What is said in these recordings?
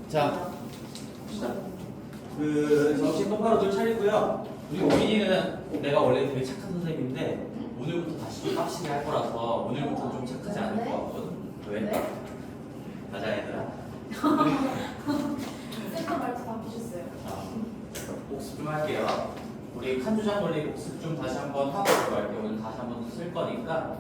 자, 봅시다. 정신 똑바로 좀 차리고요. 우리 우민이는 내가 원래 되게 착한 선생님인데 오늘부터 다시 좀 빡시게 할 거라서 오늘부터 좀 착하지 않을 것 같거든. 왜? 네? 가자 얘들아. 쌤도 말투 바꾸셨어요. 복습 좀 할게요. 우리 칸주장 원리 복습 좀 다시 한번 하고 들어갈게요. 오늘 다시 한번 쓸 거니까.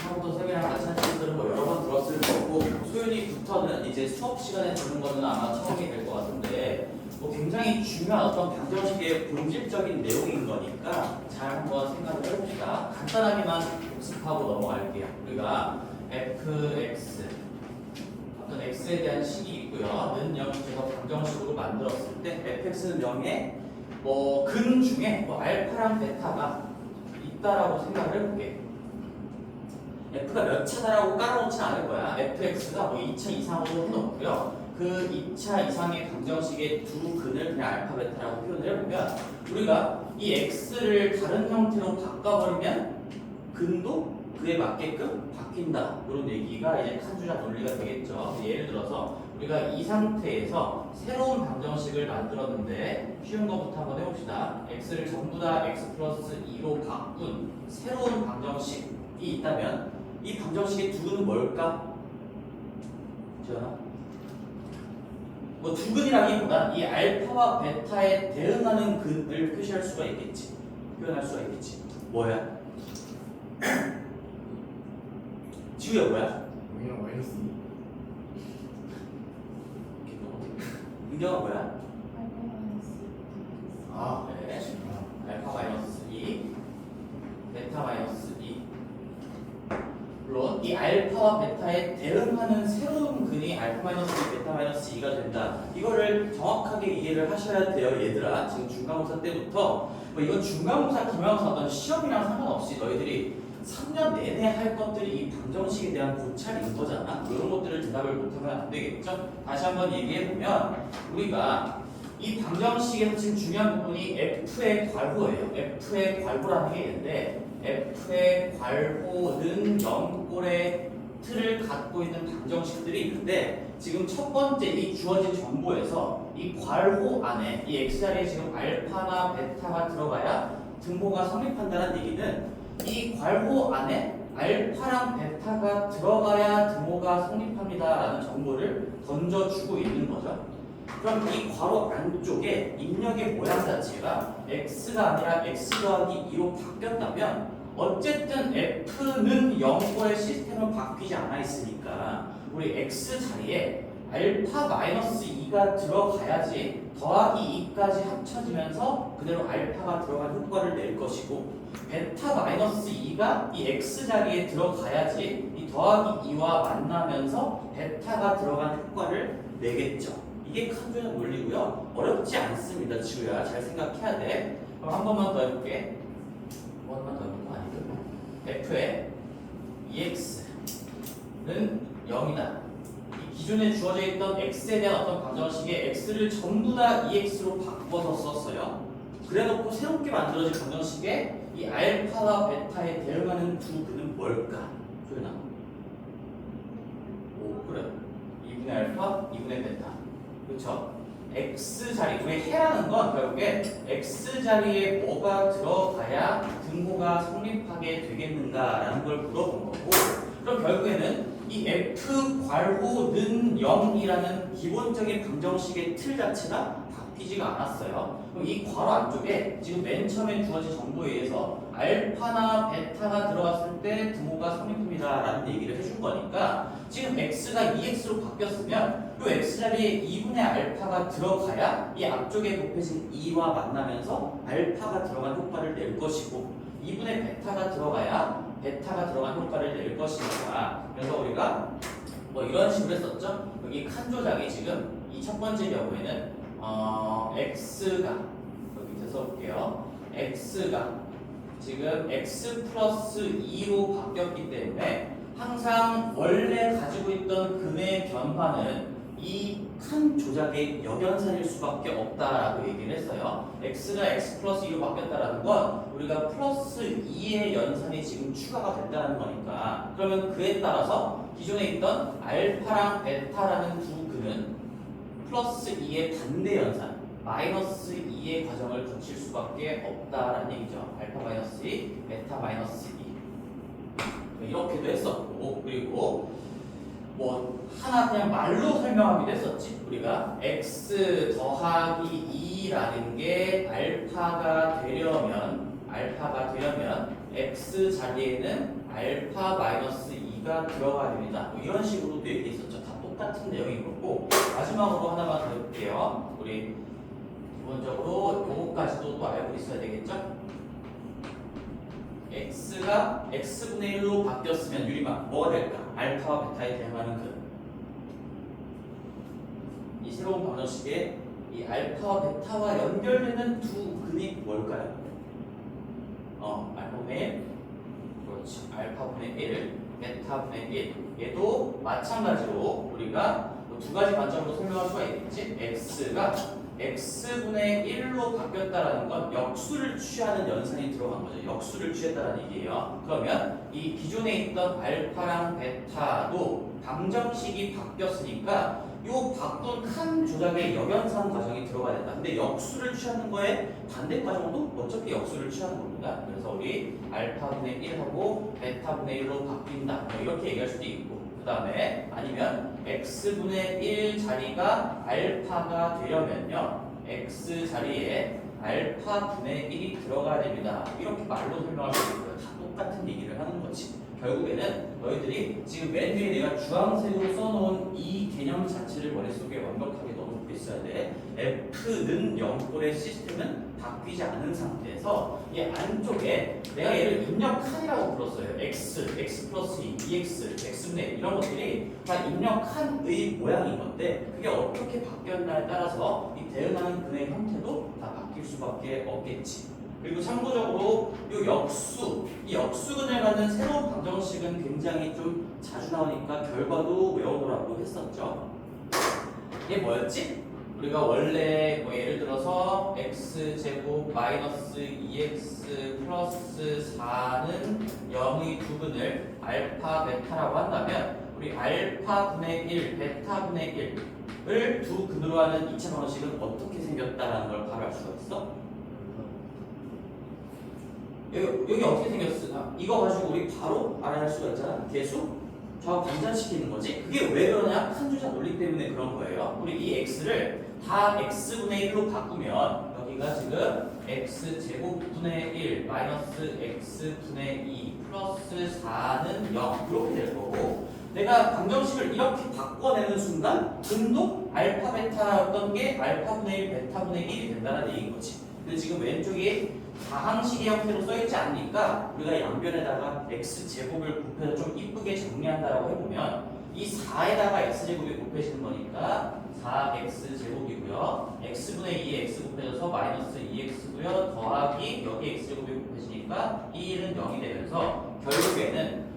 처음부터 쌤이랑 같이 한 친구들은 뭐 여러 번 들었을 거고 소윤이부터는 이제 수업 시간에 듣는 거는 아마 처음이 될 것 같은데 뭐 굉장히 중요한 어떤 방정식의 본질적인 내용인 거니까 잘 한번 생각을 해봅시다. 간단하게만 복습하고 넘어갈게요. 우리가 fx 어떤 x에 대한 식이 있고요. 는 0이 제가 방정식으로 만들었을 때 fx는 0에 뭐 근 중에 뭐 알파랑 베타가 있다라고 생각을 해볼게. f가 몇 차다라고 깔아놓지 않을 거야. fx가 뭐 2차 이상으로 해놓고요. 그 2차 이상의 방정식의 두 근을 그냥 알파 베타라고 표현을 해보면 우리가 이 x를 다른 형태로 바꿔버리면 근도 그에 맞게끔 바뀐다. 이런 얘기가 이제 칸주자 논리가 되겠죠. 예를 들어서 우리가 이 상태에서 새로운 방정식을 만들었는데 쉬운 것부터 한번 해봅시다. x를 전부 다 x 플러스 2로 바꾼 새로운 방정식이 있다면 이 방정식의 두 근은 뭘까? 지원아? 뭐 두 근이라기보다 이 알파와 베타에 대응하는 근을 표시할 수가 있겠지. 표현할 수가 있겠지. 뭐야? 지우야 뭐야? 여기는 마이너스 2. 은경아 뭐야? 아, 네. 알파 마이너스 2, 베타 마이너스 2. 물론 이 알파와 베타에 대응하는 새로운 근이 알파 마이너스 2, 베타 마이너스 2가 된다. 이거를 정확하게 이해를 하셔야 돼요, 얘들아. 지금 중간고사 때부터 뭐 이건 중간고사, 기말고사 어떤 시험이랑 상관없이 너희들이 3년 내내 할 것들이 이 방정식에 대한 고찰인 거잖아. 이런 것들을 대답을 못하면 안 되겠죠? 다시 한번 얘기해보면 우리가 이 방정식에서 지금 중요한 부분이 f의 괄호예요. f의 괄호라는 게 있는데 f의 괄호는 0꼴의 틀을 갖고 있는 방정식들이 있는데 지금 첫 번째 이 주어진 정보에서 이 괄호 안에 이 x자리에 지금 알파나 베타가 들어가야 등호가 성립한다는 얘기는 이 괄호 안에 알파랑 베타가 들어가야 등호가 성립합니다라는 정보를 던져주고 있는 거죠. 그럼 이 괄호 안쪽에 입력의 모양 자체가 x가 아니라 x 더하기 2로 바뀌었다면 어쨌든 f는 0꼴의 시스템은 바뀌지 않아 있으니까 우리 x 자리에 알파 마이너스 2가 들어가야지 더하기 2까지 합쳐지면서 그대로 알파가 들어간 효과를 낼 것이고 베타 마이너스 2가 이 x 자리에 들어가야지 이 더하기 2와 만나면서 베타가 들어간 효과를 내겠죠. 이게 칸주의 논리고요. 어렵지 않습니다. 지우야 잘 생각해야 돼. 그럼 한 번만 더 해볼게. 한 번만 더 해볼까? 아니죠. f의 ex는 0이다. 기존에 주어져 있던 x에 대한 어떤 방정식에 x를 전부 다 ex로 바꿔서 썼어요. 그래놓고 새롭게 만들어진 방정식에 이 알파와 베타에 대응하는 두 근은 뭘까? 조연아. 오 그래. 2분의 알파, 2분의 베타. 그렇죠? x 자리, 우리 해라는 건 결국에 x 자리에 뭐가 들어가야 등호가 성립하게 되겠는가라는 걸 물어본 거고 그럼 결국에는 이 f 괄호는 0이라는 기본적인 방정식의 틀 자체가 바뀌지가 않았어요. 그럼 이 괄호 안쪽에 지금 맨 처음에 주어진 정보에 의해서 알파나 베타가 들어갔을 때 등호가 성립합니다 라는 얘기를 해준 거니까 지금 x가 2x로 바뀌었으면 이 x자리에 2분의 알파가 들어가야 이 앞쪽에 곱해진 2와 만나면서 알파가 들어간 효과를 낼 것이고 2분의 베타가 들어가야 베타가 들어간 효과를 낼 것이니까 그래서 우리가 뭐 이런 식으로 했었죠. 여기 칸 조작이 지금 이 첫 번째 경우에는 x가 여기 밑에 써볼게요. x가 지금 x 플러스 2로 바뀌었기 때문에 항상 원래 가지고 있던 근의 변화는 이 칸 조작의 역연산일 수밖에 없다라고 얘기를 했어요. x가 x 플러스 2로 바뀌었다라는 건 우리가 플러스 2의 연산이 지금 추가가 됐다는 거니까 그러면 그에 따라서 기존에 있던 알파랑 베타라는 두 근은 플러스 2의 반대 연산 마이너스 2의 과정을 거칠 수밖에 없다라는 얘기죠. 알파 마이너스 2, 베타 마이너스 2 이렇게도 했었고 그리고 뭐 하나 그냥 말로 설명하기도 했었지. 우리가 x 더하기 2라는 게 알파가 되려면 x 자리에는 알파 마이너스 2가 들어가야 됩니다. 뭐 이런 식으로도 얘기했었죠. 다 똑같은 내용인 거고 마지막으로 하나만 더 해볼게요. 우리 기본적으로 요거까지도 또 알고 있어야 되겠죠? x가 x분의 1로 바뀌었으면 유리막 뭐가 될까? 알파와 베타에 대응하는 근. 이 새로운 방정식에 이 알파와 베타와 연결되는 두 근이 뭘까요? 알파분의 1. 그렇지. 알파분의 1, 베타분의 1. 얘도 마찬가지로 우리가 두 가지 관점으로 설명할 수가 있겠지? x가 x분의 1로 바뀌었다라는 건 역수를 취하는 연산이 들어간 거죠. 역수를 취했다는 얘기예요. 그러면 이 기존에 있던 알파랑 베타도 방정식이 바뀌었으니까 요 바꾼 칸 조작의 역연산 과정이 들어가야 된다. 근데 역수를 취하는 거에 반대 과정도 어차피 역수를 취하는 겁니다. 그래서 우리 알파분의 1하고 베타분의 1로 바뀐다. 뭐 이렇게 얘기할 수도 있고 그 다음에 아니면 x분의 1 자리가 알파가 되려면요 x 자리에 알파분의 1이 들어가야 됩니다. 이렇게 말로 설명할 수 있고요. 다 똑같은 얘기를 하는 거지. 결국에는 너희들이 지금 맨 위에 내가 주황색으로 써놓은 이 개념 자체를 머릿속에 완벽하게 넣어놓고 있어야 돼. F는 0꼴의 시스템은 바뀌지 않은 상태에서 이 안쪽에 내가 얘를 입력 칸이라고 불렀어요. x 플러스 2, dx, x분의 1 이런 것들이 다 입력 칸의 모양인 건데 그게 어떻게 바뀌었나에 따라서 이 대응하는 근의 형태도 다 바뀔 수밖에 없겠지. 그리고 참고적으로 이 역수근을 갖는 새로운 방정식은 굉장히 좀 자주 나오니까 결과도 외워보라고 했었죠. 이게 뭐였지? 우리가 원래 뭐 예를 들어서 x제곱 마이너스 2x 플러스 4는 0의 두 근을 알파 베타라고 한다면 우리 알파분의 1, 베타분의 1을 두 근으로 하는 2차 방정식은 어떻게 생겼다라는 걸 바로 알 수가 있어? 여기 어떻게 생겼으나 이거 가지고 우리 바로 알아낼 수가 있잖아. 계수 좌우 반전시키는 거지. 그게 왜 그러냐? 칸조작 논리 때문에 그런 거예요. 우리 이 x를 다 x분의 1로 바꾸면 여기가 지금 x제곱분의 1 마이너스 x분의 2 플러스 4는 0 이렇게 될 거고 내가 방정식을 이렇게 바꿔내는 순간 근도 알파 베타였던 게 알파분의 1 베타분의 1이 된다는 얘기인 거지. 근데 지금 왼쪽이 다항식의 형태로 써있지 않으니까 우리가 양변에다가 x제곱을 곱해서 좀 이쁘게 정리한다라고 해보면 이 4에다가 x제곱이 곱해지는 거니까 4x제곱이고요. x분의 2에 x 곱해져서 마이너스 2x고요. 더하기 여기 x제곱이 곱해지니까 1은 0이 되면서 결국에는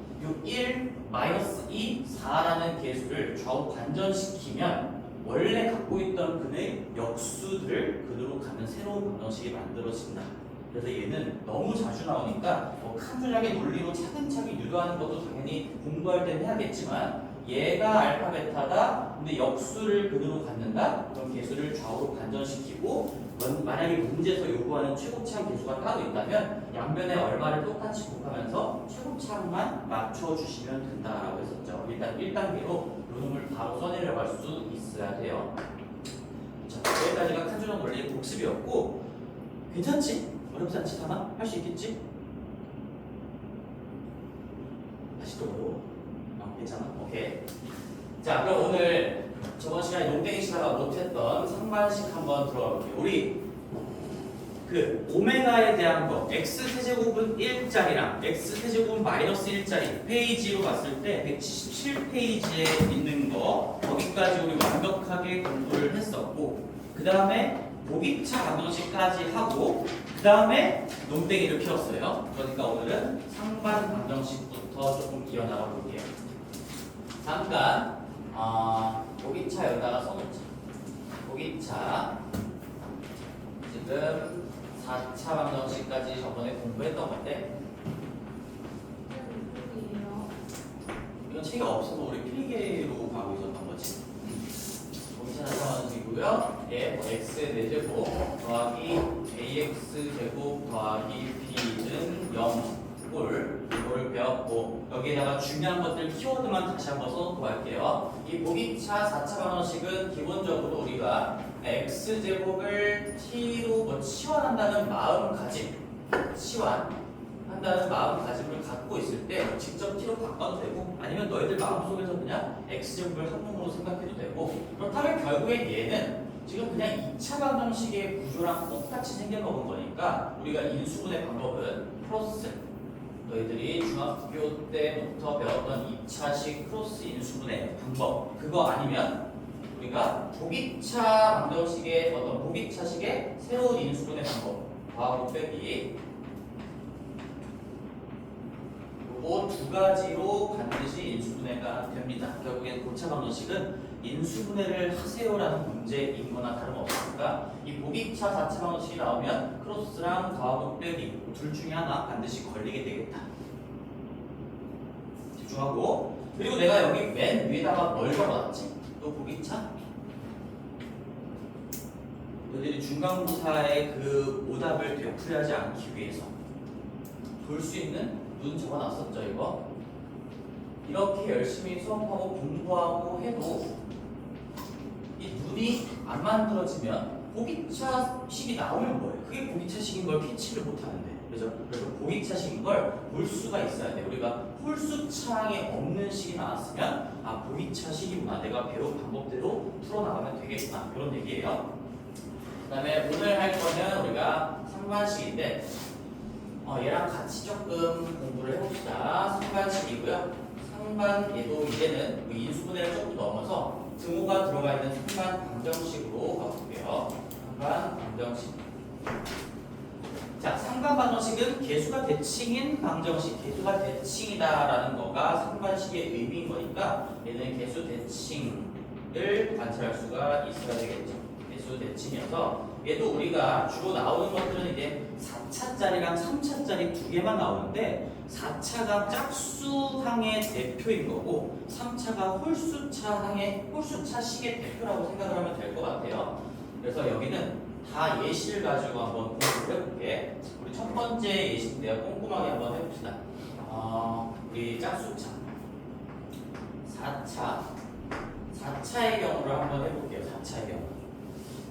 1 마이너스 2, 4라는 계수를 좌우 반전시키면 원래 갖고 있던 근의 역수들을 근으로 가는 새로운 방정식이 만들어진다. 그래서 얘는 너무 자주 나오니까 칸 조작의 논리로 차근차근 유도하는 것도 당연히 공부할 때는 해야겠지만 얘가 알파 베타다. 근데 역수를 근으로 갖는다. 그럼 계수를 좌우로 반전시키고 만약에 문제에서 요구하는 최고차항 계수가 따로 있다면 양변에 얼마를 똑같이 곱하면서 최고차항만 맞춰주시면 된다라고 했었죠. 일단 1단계로 요 놈을 바로 써내려갈 수 있어야 돼요. 자, 여기까지가 칸 조작 논리의 복습이었고 괜찮지? 어렵지 않지? 하나? 할 수 있겠지? 다시 또 어려워? 괜찮아? 오케이. 자, 그럼 오늘 저번 시간에 농땡이 치다가 못했던 상반식 한번 들어가 볼게요. 우리 그 오메가에 대한 거 x세제곱은 1짜리랑 x세제곱은 마이너스 1짜리 페이지로 봤을 때 177페이지에 있는 거 거기까지 우리 완벽하게 공부를 했었고 그 다음에 모기차 방정식까지 하고 그 다음에 농땡이를 펴었어요. 그러니까 오늘은 상반 방정식부터 조금 이어나가 볼게요. 잠깐 보기차 여기다가 써놓자. 보기차 지금 4차 방정식까지 저번에 공부했던 건데 이건 책이 없어서 우리 필기로 가고 있었던 거지. 보기차 4차 방정식이고요. 예, 뭐 x의 4제곱 더하기 ax 제곱 더하기 b는 0 이거를 배웠고 여기에다가 중요한 것들 키워드만 다시 한번 써놓고 갈게요. 이 보기차 4차 방정식은 기본적으로 우리가 x제곱을 t로 뭐 치환한다는 마음가짐 치환한다는 마음가짐을 갖고 있을 때 직접 t로 바꿔도 되고 아니면 너희들 마음속에서 그냥 x제곱을 한 놈으로 생각해도 되고 그렇다면 결국엔 얘는 지금 그냥 2차 방정식의 구조랑 똑같이 생겨먹은 거니까 우리가 인수분해 방법은 크로스 너희들이 중학교 때부터 배웠던 2차식 크로스 인수분해 방법 그거 아니면 우리가 보기차 방정식의 어떤 보기차식의 새로운 인수분해 방법 더하고 빼기 요거 두 가지로 반드시 인수분해가 됩니다. 결국엔 고차 방정식은 인수분해를 하세요라는 문제인 거나 다름없으니까 이 보기차 4차 방정식이 나오면 크로스랑 더하고 빼기 둘 중에 하나 반드시 걸리게 되겠다. 집중하고 그리고 내가 여기 맨 위에다가 뭘 적어놨지? 또 보기차? 너희들이 중간고사의 그 오답을 되풀이하지 않기 위해서 볼 수 있는 눈 적어놨었죠 이거? 이렇게 열심히 수업하고 공부하고 해도 이 눈이 안 만들어지면 보기차식이 나오면 뭐예요? 그게 보기차식인 걸 캐치를 못하는데 그죠? 그래서 보기차식인 걸 볼 수가 있어야 돼. 우리가 홀수차항에 없는 식이 나왔으면 보기차식이구나 내가 배운 방법대로 풀어나가면 되겠구나 그런 얘기예요. 그 다음에 오늘 할 거는 우리가 상반식인데 얘랑 같이 조금 공부를 해봅시다. 상반식이고요. 상반얘도 이제는 인수분해를 조금 넘어서 등호가 들어가 있는 상반 방정식으로 가볼게요. 상반 방정식. 자, 상반 방정식은 개수가 대칭인 방정식, 개수가 대칭이다라는 거가 상반식의 의미인 거니까 얘는 개수 대칭을 관찰할 수가 있어야 되겠죠. 개수 대칭이어서 얘도 우리가 주로 나오는 것들은 이제 4차짜리랑 3차짜리 두 개만 나오는데 4차가 짝수항의 대표인 거고 3차가 홀수차식의 대표라고 생각을 하면 될 것 같아요. 그래서 여기는 다 예시를 가지고 한번 공부를 해볼게. 우리 첫 번째 예시인데요. 꼼꼼하게 한번 해봅시다. 우리 짝수차 4차의 경우를 한번 해볼게요. 4차의 경우.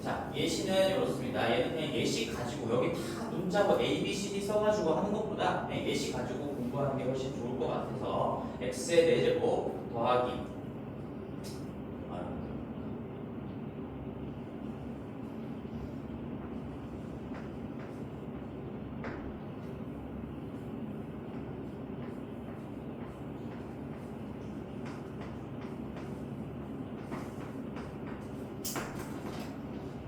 자, 예시는 이렇습니다. 얘는 그냥 예시 가지고 여기 다 문자고 A, B, C, D 써가지고 하는 것보다 그냥 예시 가지고 공부하는 게 훨씬 좋을 것 같아서 x의 4제곱 더하기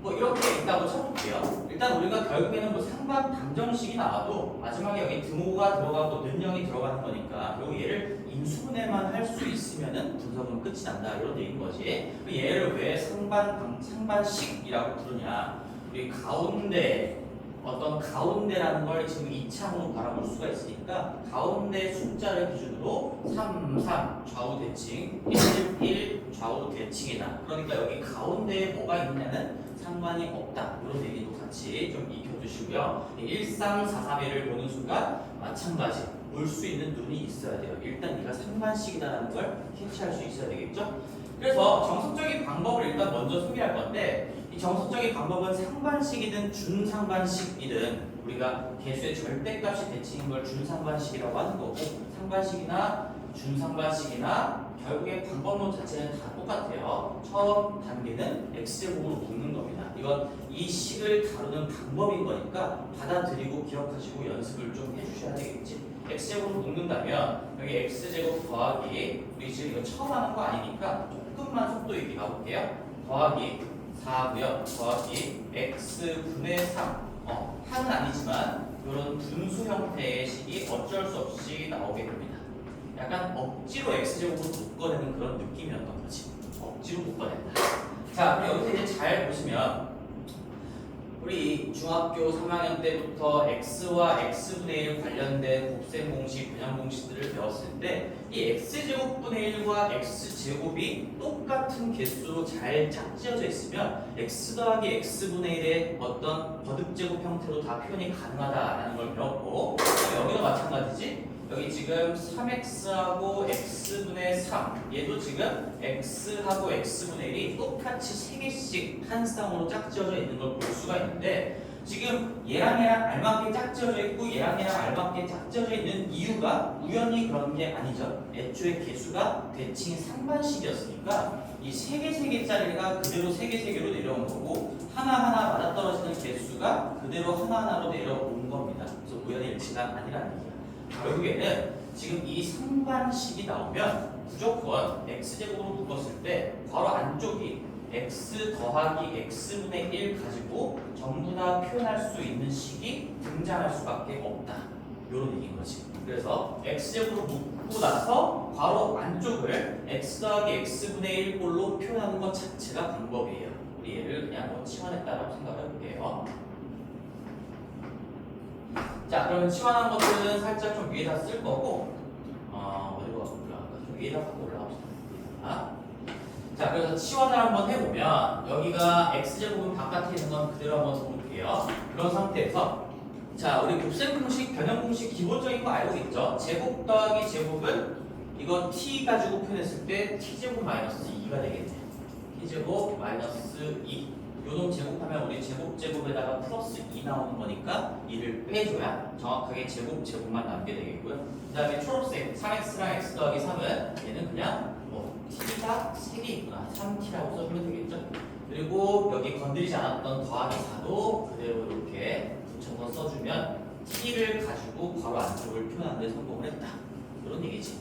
이렇게 있다고 쳐볼게요. 일단 우리가 결국에는 뭐 상반 방정식이 나와도 마지막에 여기 등호가 들어가고 는영이 들어가는 거니까 결국 얘를 인수분해만 할 수 있으면은 분석은 끝이 난다 이런 얘기인 거지. 얘를 왜 상반식이라고 부르냐? 우리 가운데 어떤 가운데라는 걸 지금 2차항으로 바라볼 수가 있으니까 가운데 숫자를 기준으로 3, 3 좌우 대칭, 1, 1 좌우 대칭이다. 그러니까 여기 가운데에 뭐가 있냐는 상관이 없다. 이런 얘기도 같이 좀 익혀두시고요. 1, 3, 4, 3을 보는 순간 마찬가지 볼 수 있는 눈이 있어야 돼요. 일단 네가 상반식이다라는 걸 캐치할 수 있어야 되겠죠? 그래서 정석적인 방법을 일단 먼저 소개할 건데 이 정석적인 방법은 상반식이든 준상반식이든 우리가 개수의 절대값이 대칭인 걸 준상반식이라고 하는 거고 상반식이나 준상반식이나 결국에 방법론 자체는 다 똑같아요. 처음 단계는 x제곱으로 묶는 겁니다. 이건 이 식을 다루는 방법인 거니까 받아들이고 기억하시고 연습을 좀 해주셔야 되겠지. x제곱으로 묶는다면 여기 x제곱 더하기 우리 지금 이거 처음 하는 거 아니니까 조금만 속도 있게 가볼게요. 더하기 4고요. 더하기 x분의 3 항은 아니지만 이런 분수 형태의 식이 어쩔 수 없이 나오게 됩니다. 약간 억지로 x제곱으로 묶어내는 그런 느낌이었던 거지. 억지로 묶어낸다. 자, 그럼 여기서 이제 잘 보시면 우리 중학교 3학년 때부터 x와 x분의 1 관련된 곱셈 공식, 분양 공식들을 배웠을 때 이 x제곱분의 1과 x제곱이 똑같은 개수로 잘 짝지어져 있으면 x 더하기 x분의 1의 어떤 거듭제곱 형태로 다 표현이 가능하다라는 걸 배웠고, 여기도 마찬가지지. 여기 지금 3x하고 x분의 3, 얘도 지금 x하고 x분의 1이 똑같이 3개씩 한 쌍으로 짝지어져 있는 걸 볼 수가 있는데, 지금 얘랑 알맞게 짝지어져 있고 얘랑 알맞게 짝지어져 있는 이유가 우연히 그런 게 아니죠. 애초에 개수가 대칭이 상반식이었으니까 이 3개짜리가 그대로 3개로 내려온 거고, 하나하나 맞아떨어지는 개수가 그대로 하나하나로 내려온 겁니다. 그래서 우연의 일치가 아니라는 얘기야. 결국에는 지금 이 상반식이 나오면 무조건 x제곱으로 묶었을 때 괄호 안쪽이 x 더하기 x분의 1 가지고 전부 다 표현할 수 있는 식이 등장할 수밖에 없다. 이런 얘기인 거지. 그래서 x제곱으로 묶고 나서 괄호 안쪽을 x 더하기 x분의 1꼴로 표현하는 것 자체가 방법이에요. 우리 얘를 그냥 치환했다라고 생각해 볼게요. 자, 그러면 치환한 것들은 살짝 좀 위에다 쓸 거고, 어디로 올라갈까? 좀 위에다 갖고 올라갑시다. 자, 그래서 치환을 한번 해보면 여기가 x제곱은 바깥에 있는 건 그대로 한번 볼게요. 그런 상태에서 자, 우리 곱셈 공식, 변형 공식 기본적인 거 알고 있죠? 제곱 더하기 제곱은 이거 t 가지고 표현했을 때 t제곱 마이너스 2가 되겠네. t제곱 마이너스 2. 요놈 제곱하면 우리 제곱에다가 플러스 2 나오는 거니까 2를 빼줘야 정확하게 제곱만 남게 되겠고요. 그 다음에 초록색 3x랑 x 더하기 3은 얘는 그냥 t가 3개 있구나. 3t라고 써주면 되겠죠. 그리고 여기 건드리지 않았던 더하기 4도 그대로 이렇게 붙여서 써주면 t를 가지고 괄호 안쪽을 표현하는 데 성공을 했다. 이런 얘기지.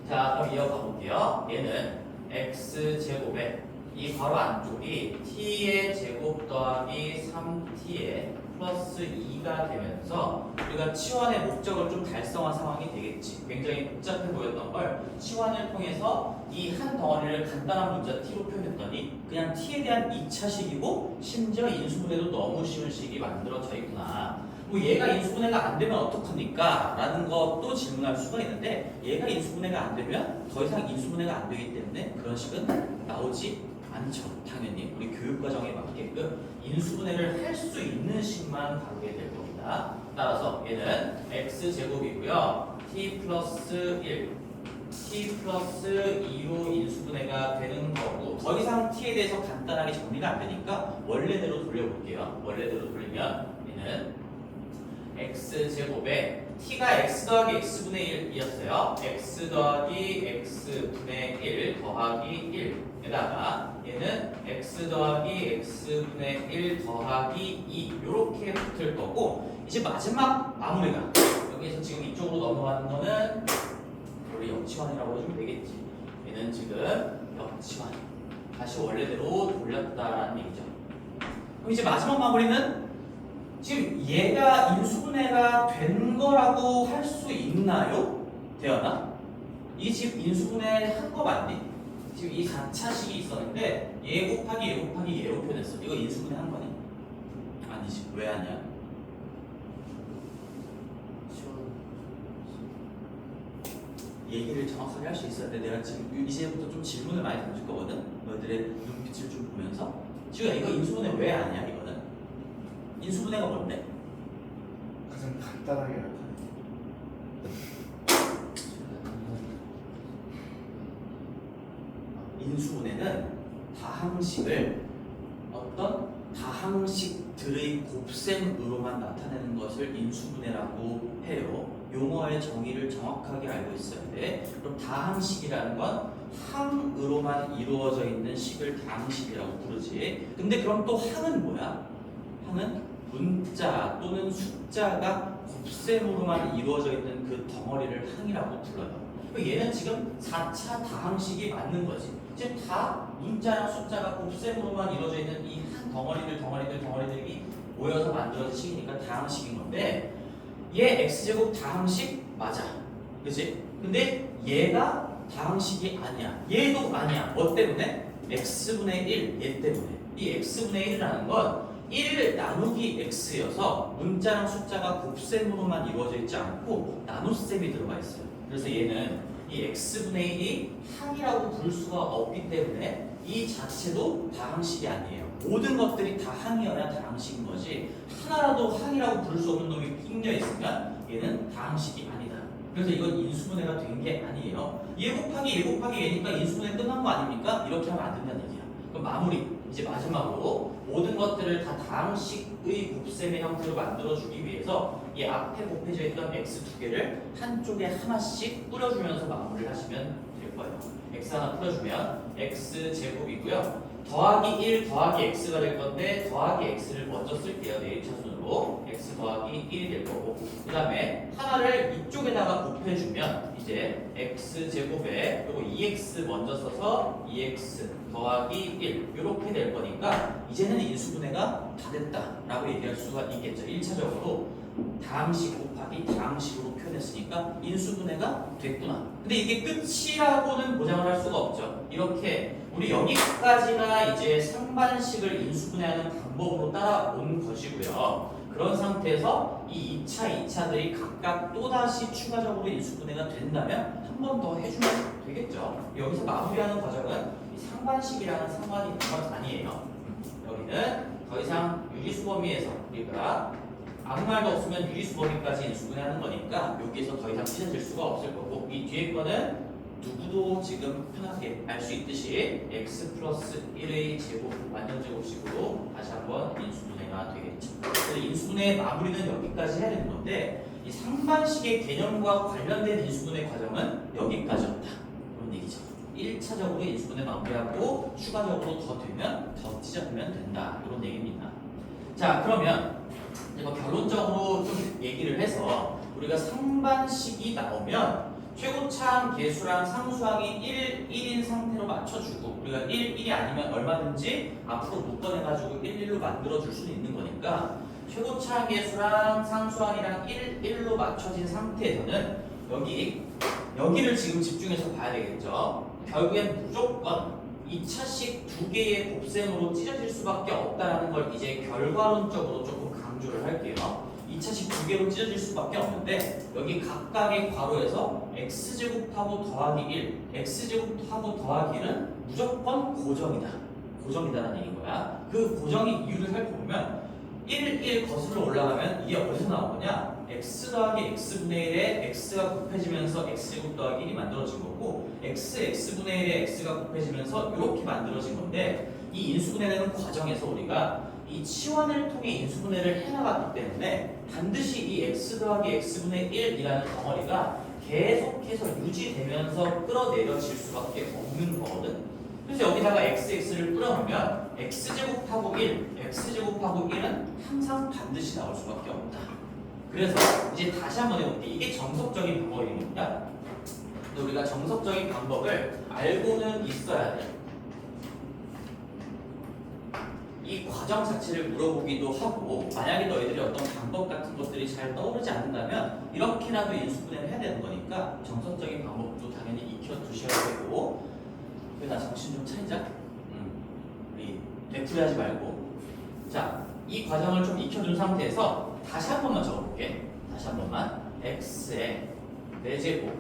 자, 그럼 이어가 볼게요. 얘는 x제곱에 이 괄호 안쪽이 t의 제곱 더하기 3t의 플러스 2가 되면서 우리가 치환의 목적을 좀 달성한 상황이 되겠지. 굉장히 복잡해 보였던 걸 치환을 통해서 이 한 덩어리를 간단한 문자 t로 표현했더니 그냥 t에 대한 2차식이고 심지어 인수분해도 너무 쉬운 식이 만들어져 있구나. 뭐 얘가 인수분해가 안 되면 어떡합니까? 라는 것도 질문할 수가 있는데, 얘가 인수분해가 안 되면 더 이상 인수분해가 안 되기 때문에 그런 식은 나오지 않죠. 당연히 우리 교육과정에 맞게끔 인수분해를 할 수 있는 식만 다루게 될 겁니다. 따라서 얘는 x제곱이고요. t 플러스 1, t 플러스 2로 인수분해가 되는 거고, 더 이상 t에 대해서 간단하게 정리가 안 되니까 원래대로 돌려볼게요. 원래대로 돌리면 얘는 x제곱에 t가 x 더하기 x분의 1이었어요. x 더하기 x분의 1 더하기 1에다가 얘는 x 더하기 x분의 1 더하기 2 이렇게 붙을 거고, 이제 마지막 마무리가 여기에서 지금 이쪽으로 넘어가는 거는 우리 역치환이라고 해주면 되겠지. 얘는 지금 역치환 다시 원래대로 돌렸다라는 얘기죠. 그럼 이제 마지막 마무리는 지금 얘가 인수분해가 된 거라고 할 수 있나요? 되었나? 이게 지금 인수분해 한 거 맞니? 지금 이 4차식이 있었는데 얘 곱하기 얘 곱하기 얘로 표현했어. 이거 인수분해 한 거니? 아니지. 왜 아니야? 얘기를 정확하게 할 수 있어야 돼. 내가 지금 이제부터 좀 질문을 많이 던질 거거든? 너희들의 눈빛을 좀 보면서 지금 이거 인수분해 왜 아니야? 이거는 인수분해가 뭔데? 가장 간단하게 나타내. 인수분해는 다항식을 어떤 다항식들의 곱셈으로만 나타내는 것을 인수분해라고 해요. 용어의 정의를 정확하게 알고 있어야 돼. 그럼 다항식이라는 건 항으로만 이루어져 있는 식을 다항식이라고 부르지. 근데 그럼 또 항은 뭐야? 항은 문자 또는 숫자가 곱셈으로만 이루어져 있는 그 덩어리를 항이라고 불러요. 얘는 지금 4차 다항식이 맞는 거지. 지금 다 문자랑 숫자가 곱셈으로만 이루어져 있는 이 한 덩어리들이 모여서 만들어진 식이니까 다항식인 건데, 얘 x제곱 다항식 맞아. 그치? 근데 얘가 다항식이 아니야. 얘도 아니야. 뭐 때문에? x분의 1, 얘 때문에. 이 x분의 1이라는 건 1 나누기 x여서 문자랑 숫자가 곱셈으로만 이루어져 있지 않고 나눗셈이 들어가 있어요. 그래서 얘는 이 x분의 1이 항이라고 부를 수가 없기 때문에 이 자체도 다항식이 아니에요. 모든 것들이 다 항이어야 다항식인 거지 하나라도 항이라고 부를 수 없는 놈이 낑겨 있으면 얘는 다항식이 아니다. 그래서 이건 인수분해가 된 게 아니에요. 얘 곱하기 얘 곱하기 얘니까 인수분해 끝난 거 아닙니까? 이렇게 하면 안 된다는 얘기야. 그럼 마무리. 이제 마지막으로 모든 것들을 다 다항식의 곱셈의 형태로 만들어주기 위해서 이 앞에 곱해져 있던 x 두 개를 한쪽에 하나씩 뿌려주면서 마무리를 하시면 될 거예요. x 하나 뿌려주면 x 제곱이고요. 더하기 1 더하기 x가 될 건데 더하기 x를 먼저 쓸게요. 내일차순으로 x 더하기 1이 될 거고 그 다음에 하나를 이쪽에다가 곱해주면 이제 x 제곱에 그리고 2x 먼저 써서 2x 더하기 1 이렇게 될 거니까 이제는 인수분해가 다 됐다라고 얘기할 수가 있겠죠. 1차적으로 다항식 곱하기 다항식으로 표현했으니까 인수분해가 됐구나. 근데 이게 끝이라고는 보장을 할 수가 없죠. 이렇게 우리 여기까지가 이제 상반식을 인수분해하는 방법으로 따라온 것이고요. 그런 상태에서 이 2차, 2차들이 각각 또다시 추가적으로 인수분해가 된다면 한 번 더 해주면 되겠죠. 여기서 마무리하는 과정은 이 상반식이랑은 상관이 있는 건 아니에요. 여기는 더 이상 유리수 범위에서 우리가 아무 말도 없으면 유리수 범위까지 인수분해하는 거니까 여기에서 더 이상 찢어질 수가 없을 거고 이 뒤에 거는 누구도 지금 편하게 알 수 있듯이 x 플러스 1의 제곱 완전제곱식으로 다시 한번 인수분해가 되겠죠. 그래서 인수분해의 마무리는 여기까지 해야 되는 건데 이 상반식의 개념과 관련된 인수분해 과정은 여기까지였다. 그런 얘기죠. 1차적으로 인수분해 마무리하고 추가적으로 더 되면 더 찢어지면 된다. 이런 얘기입니다. 자 그러면 이제 뭐 결론적으로 좀 얘기를 해서 우리가 상반식이 나오면 최고차항 계수랑 상수항이 1인 상태로 맞춰주고 우리가 1이 아니면 얼마든지 앞으로 묶어내가지고 1로 만들어줄 수는 있는 거니까 최고차항 계수랑 상수항이랑 1로 맞춰진 상태에서는 여기를 지금 집중해서 봐야 되겠죠. 결국엔 무조건 2차식 두 개의 곱셈으로 찢어질 수밖에 없다는 걸 이제 결과론적으로 조금 강조를 할게요. 2차식 두 개로 찢어질 수밖에 없는데 여기 각각의 괄호에서 x제곱하고 더하기 1, x제곱하고 더하기 1은 무조건 고정이다. 고정이다라는 얘기인 거야. 그 고정의 이유를 살펴보면 1 거슬러 올라가면 이게 어디서 나온 거냐? x 더하기 x분의 1에 x가 곱해지면서 x제곱 더하기 1이 만들어진 거고 x분의 1에 x가 곱해지면서 이렇게 만들어진 건데 이 인수분해되는 과정에서 우리가 이 치환을 통해 인수분해를 해나갔기 때문에 반드시 이 x 더하기 x분의 1이라는 덩어리가 계속해서 유지되면서 끌어내려질 수밖에 없는 거거든. 그래서 여기다가 x를 뿌려놓으면 x제곱하고 1은 항상 반드시 나올 수밖에 없다. 그래서 이제 다시 한번 해볼게. 이게 정석적인 방법입니다. 근데 우리가 정석적인 방법을 알고는 있어야 돼. 이 과정 자체를 물어보기도 하고 만약에 너희들이 어떤 방법 같은 것들이 잘 떠오르지 않는다면 이렇게라도 인수분해를 해야 되는 거니까 정석적인 방법도 당연히 익혀두셔야 되고 나 정신 좀 차리자. 우리 되풀이하지 말고 자, 이 과정을 좀 익혀둔 상태에서 다시 한 번만 적어볼게. 다시 한 번만 x의 4제곱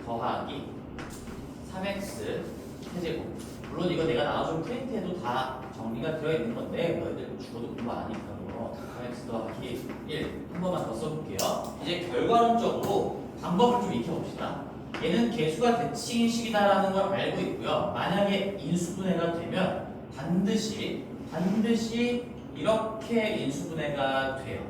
더하기 3x 세제곱. 물론 이거 내가 나와준 프린트에도 다 정리가 되어 있는 건데 너희들 죽어도 공부 안 하니까 뭐 3x 더하기 1 한 번만 더 써볼게요. 이제 결과론적으로 방법을 좀 익혀봅시다. 얘는 개수가 대칭인 식이다라는 걸 알고 있고요. 만약에 인수분해가 되면 반드시 이렇게 인수분해가 돼요.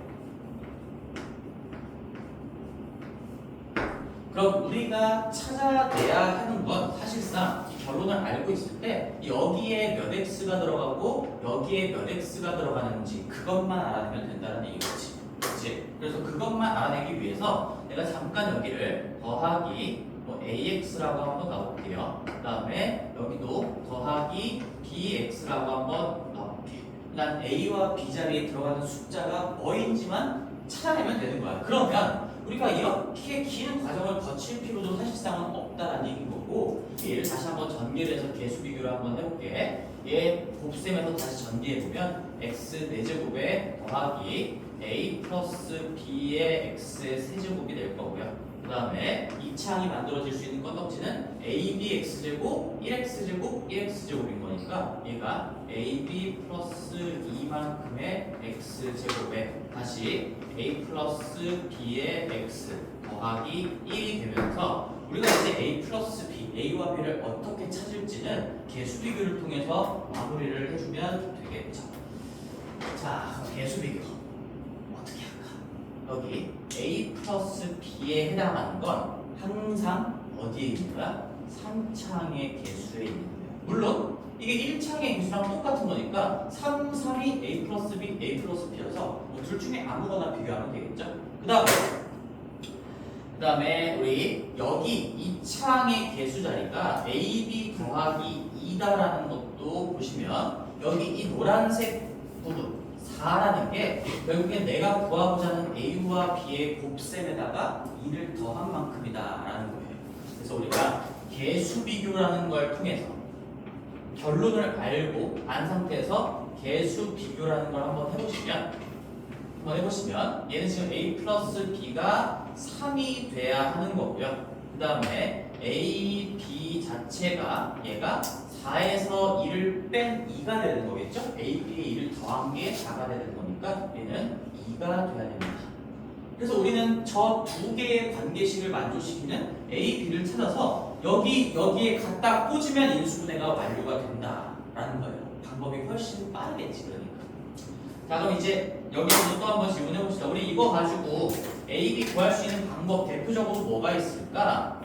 그럼 우리가 찾아내야 하는 건 사실상 이 결론을 알고 있을 때 여기에 몇 x가 들어가고 여기에 몇 x가 들어가는지 그것만 알아내면 된다는 얘기겠지. 그렇지? 그래서 그것만 알아내기 위해서 내가 잠깐 여기를 더하기 AX라고 한번 가볼게요. 그 다음에 여기도 더하기 BX라고 한번 넣어볼게요. 난 A와 B 자리에 들어가는 숫자가 뭐인지만 찾아내면 되는 거야. 그러면 우리가 이렇게 긴 과정을 거칠 필요도 사실상은 없다라는 얘기인 거고, 얘를 다시 한번 전개를 해서 계수 비교를 한번 해볼게. 얘 곱셈에서 다시 전개해보면 x 4제곱에 더하기 a 플러스 b의 x의 세제곱이 될 거고요. 그 다음에 이 창이 만들어질 수 있는 건덕지는 ab x제곱 1x제곱 1x제곱인 거니까 얘가 ab 플러스 2만큼의 x제곱에 다시 a 플러스 b의 x 더하기 1이 되면서 우리가 이제 a 플러스 b, a와 b를 어떻게 찾을지는 계수 비교를 통해서 마무리를 해주면 되겠죠. 자, 계수 비교 어떻게 할까? 여기 a 플러스 b에 해당하는 건 항상 어디에 있는 거야? 3창의 계수에 있는 거야. 물론 이게 1창의 계수랑 똑같은 거니까 3, 3이 a 플러스 b, a 플러스 b여서 뭐 둘 중에 아무거나 비교하면 되겠죠. 그 다음에 우리 여기 2창의 계수 자리가 ab 더하기 2다라는 것도 보시면 여기 이 노란색 부분 4라는 게 결국엔 내가 구하고자 하는 a와 b의 곱셈에다가 2를 더한 만큼이다 라는 거예요. 그래서 우리가 계수 비교라는 걸 통해서 결론을 알고 안 상태에서 계수 비교라는 걸 한번 해보시면 얘는 지금 a 플러스 b가 3이 돼야 하는 거고요. 그 다음에 a, b 자체가 얘가 4에서 2를 뺀 2가 되는 거겠죠? a, b에 2를 더한 게 4가 되는 거니까 얘는 2가 돼야 됩니다. 그래서 우리는 저 두 개의 관계식을 만족시키는 a, b를 찾아서 여기에 갖다 꽂으면 인수분해가 완료가 된다라는 거예요. 방법이 훨씬 빠르겠지, 그러니까. 자, 그럼 이제 여기서 또 한번 질문해 봅시다. 우리 이거 가지고 a, b 구할 수 있는 방법 대표적으로 뭐가 있을까?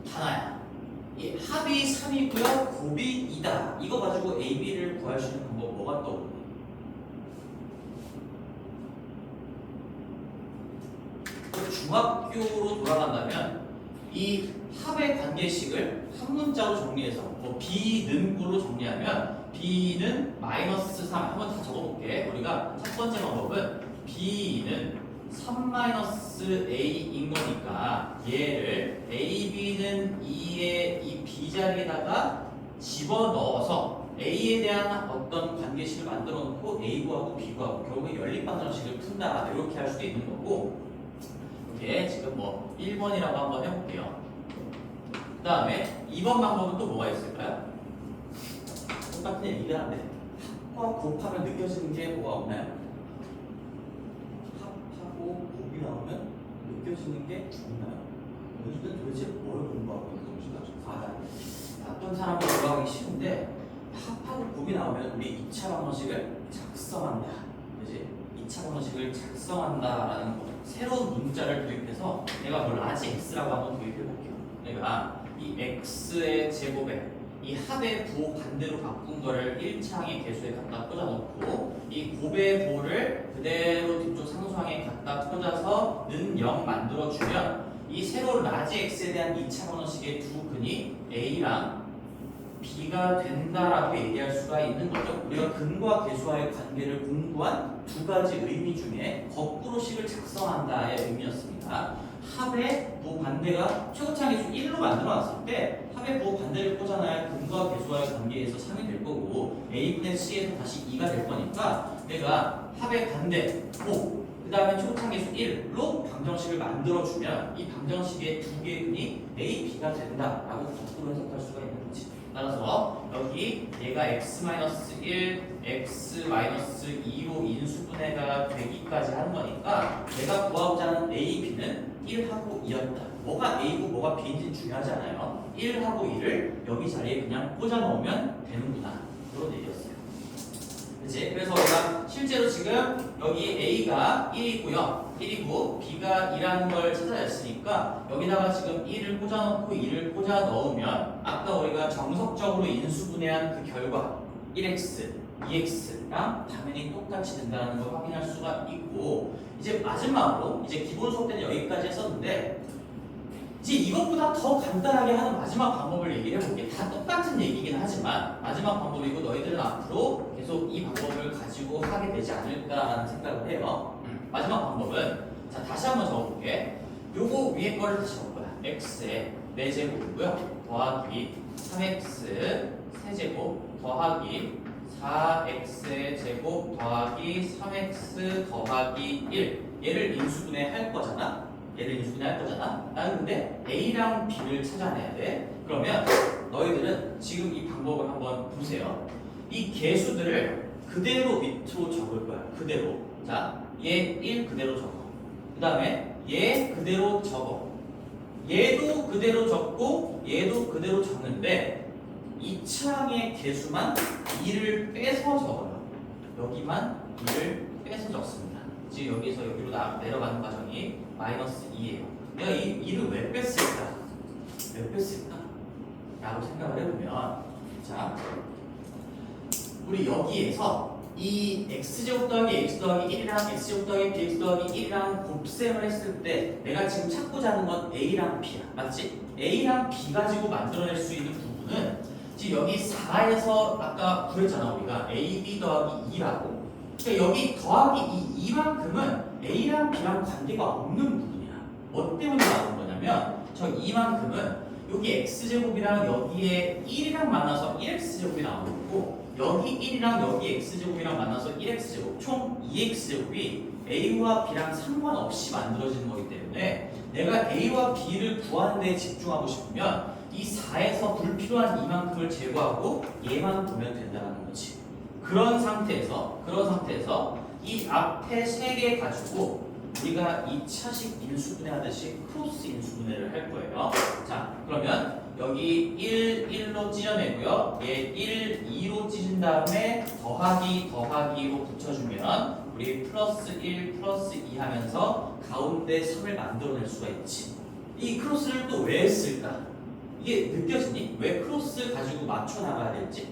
하나야. 이 합이 3이고요, 곱이 2다. 이거 가지고 a, b를 구할 수 있는 방법 뭐가 떠오르니? 중학교로 돌아간다면 이 합의 관계식을 한 문자로 정리해서 뭐 b는 구로 정리하면 b는 마이너스 3 한번 다 적어볼게. 우리가 첫 번째 방법은 b는 3 마이너스 a인 거니까 얘를 a, b는 2의 이 b 자리에다가 집어넣어서 a에 대한 어떤 관계식을 만들어 놓고 a 구하고 b 구하고 결국에 연립방정식을 푼다 이렇게 할 수도 있는 거고, 이게 지금 뭐 1번이라고 한번 해볼게요. 그 다음에 2번 방법은 또 뭐가 있을까요? 똑같은 얘기를 하는데 합과 곱하면 느껴지는 게 뭐가 없나요? 합하고 곱이 나오면 느껴지는 게 없나요? 요즘은 도대체 뭘 공부하고 있는 것인가? 나쁜 사람을 공부하기 쉬운데 합하고 곱이 나오면 우리 2차 방정식을 작성한다. 그지? 2차 방정식을 작성한다라는 거. 새로운 문자를 도입해서 내가 뭐 라지 x라고 한번 도입해 볼게요. 내가 이 x의 제곱에 이 합의 부호 반대로 바꾼 거를 1창의 계수에 갖다 꽂아놓고 이 곱의 부호를 그대로 뒤쪽 상수항에 갖다 꽂아서 는 0 만들어주면 이 새로운 라지 x에 대한 2차 방정식의 두 근이 a랑 b가 된다라고 얘기할 수가 있는 거죠. 우리가 근과 계수와의 관계를 공부한 두 가지 의미 중에 거꾸로식을 작성한다의 의미였습니다. 합의 부호 반대가 최고차항계수 1로 만들어놨을 때 합의 부호 반대를 꽂아놔야 근과 계수와의 관계에서 3이 될 거고 a분의 c에서 다시 2가 될 거니까 내가 합의 반대 5, 그 다음에 최고차항계수 1로 방정식을 만들어주면 이 방정식의 두 개의 근이 a, b가 된다라고 거꾸로 해석할 수가 있는 거지. 따라서 여기 얘가 x-1, x-2로 인수분해가 되기까지 하는 거니까 내가 구하고자 하는 a, b는 1하고 2였다. 뭐가 a고 뭐가 b인지 중요하지 않아요. 1하고 2를 여기 자리에 그냥 꽂아 넣으면 되는구나. 그런 얘기였어요. 그치? 그래서 우리가 실제로 지금 여기 a가 1이고요. 1이고 b가 2라는 걸 찾아냈으니까 여기다가 지금 1을 꽂아놓고 2를 꽂아 넣으면 아까 우리가 정석적으로 인수분해한 그 결과 1x, 2x랑 당연히 똑같이 된다는 걸 확인할 수가 있고, 이제 마지막으로 이제 기본 수업 때는 여기까지 했었는데 이제 이것보다 더 간단하게 하는 마지막 방법을 얘기를 해볼게. 다 똑같은 얘기긴 하지만 마지막 방법이고 너희들은 앞으로 계속 이 방법을 가지고 하게 되지 않을까라는 생각을 해요. 마지막 방법은 자 다시 한번 적어볼게. 요거 위에 거를 다시 적을 거야. x의 4제곱이고요. 더하기 3x 세제곱 더하기 4x의 제곱 더하기 3x 더하기 1. 얘를 인수분해 할 거잖아. 나는 근데 a랑 b를 찾아내야 돼. 그러면 너희들은 지금 이 방법을 한번 보세요. 이 계수들을 그대로 밑으로 적을 거야. 그대로. 자, 얘 1 그대로 적어. 그 다음에 얘 그대로 적어. 얘도 그대로 적고 얘도 그대로 적는데 이 창의 개수만 2를 빼서 적어요. 여기만 2를 빼서 적습니다. 지금 여기서 여기로 내려가는 과정이 마이너스 2예요. 내가 이 2를 왜 뺐을까? 라고 생각을 해보면, 자, 우리 여기에서 이 x제곱 더하기 x 더하기 1이랑 x제곱 더하기 bx 더하기 1이랑 곱셈을 했을 때 내가 지금 찾고자 하는 건 a랑 b야. 맞지? a랑 b 가지고 만들어낼 수 있는 부분은 지금 여기 4에서 아까 구했잖아. 우리가 ab 더하기 2라고. 그러니까 여기 더하기 이 2만큼은 a랑 b랑 관계가 없는 부분이야. 뭐 때문에 나온 거냐면 저 2만큼은 여기 x제곱이랑 여기에 1이랑 만나서 1x제곱이 나오는 거고 여기 1이랑 여기 x제곱이랑 만나서 1x제곱 총 2x제곱이 a와 b랑 상관없이 만들어지는 거기 때문에 내가 a와 b를 구하는 데 집중하고 싶으면 이 4에서 불필요한 이만큼을 제거하고 얘만 보면 된다는 거지. 그런 상태에서 이 앞에 3개 가지고 우리가 2차식 인수분해 하듯이 크로스 인수분해를 할 거예요. 자, 그러면 여기 1, 1로 찢어내고요. 얘 1, 2로 찢은 다음에 더하기로 붙여주면 우리 플러스 1, 플러스 2 하면서 가운데 3을 만들어낼 수가 있지. 이 크로스를 또 왜 했을까? 이게 느껴지니? 왜 크로스 가지고 맞춰 나가야 될지?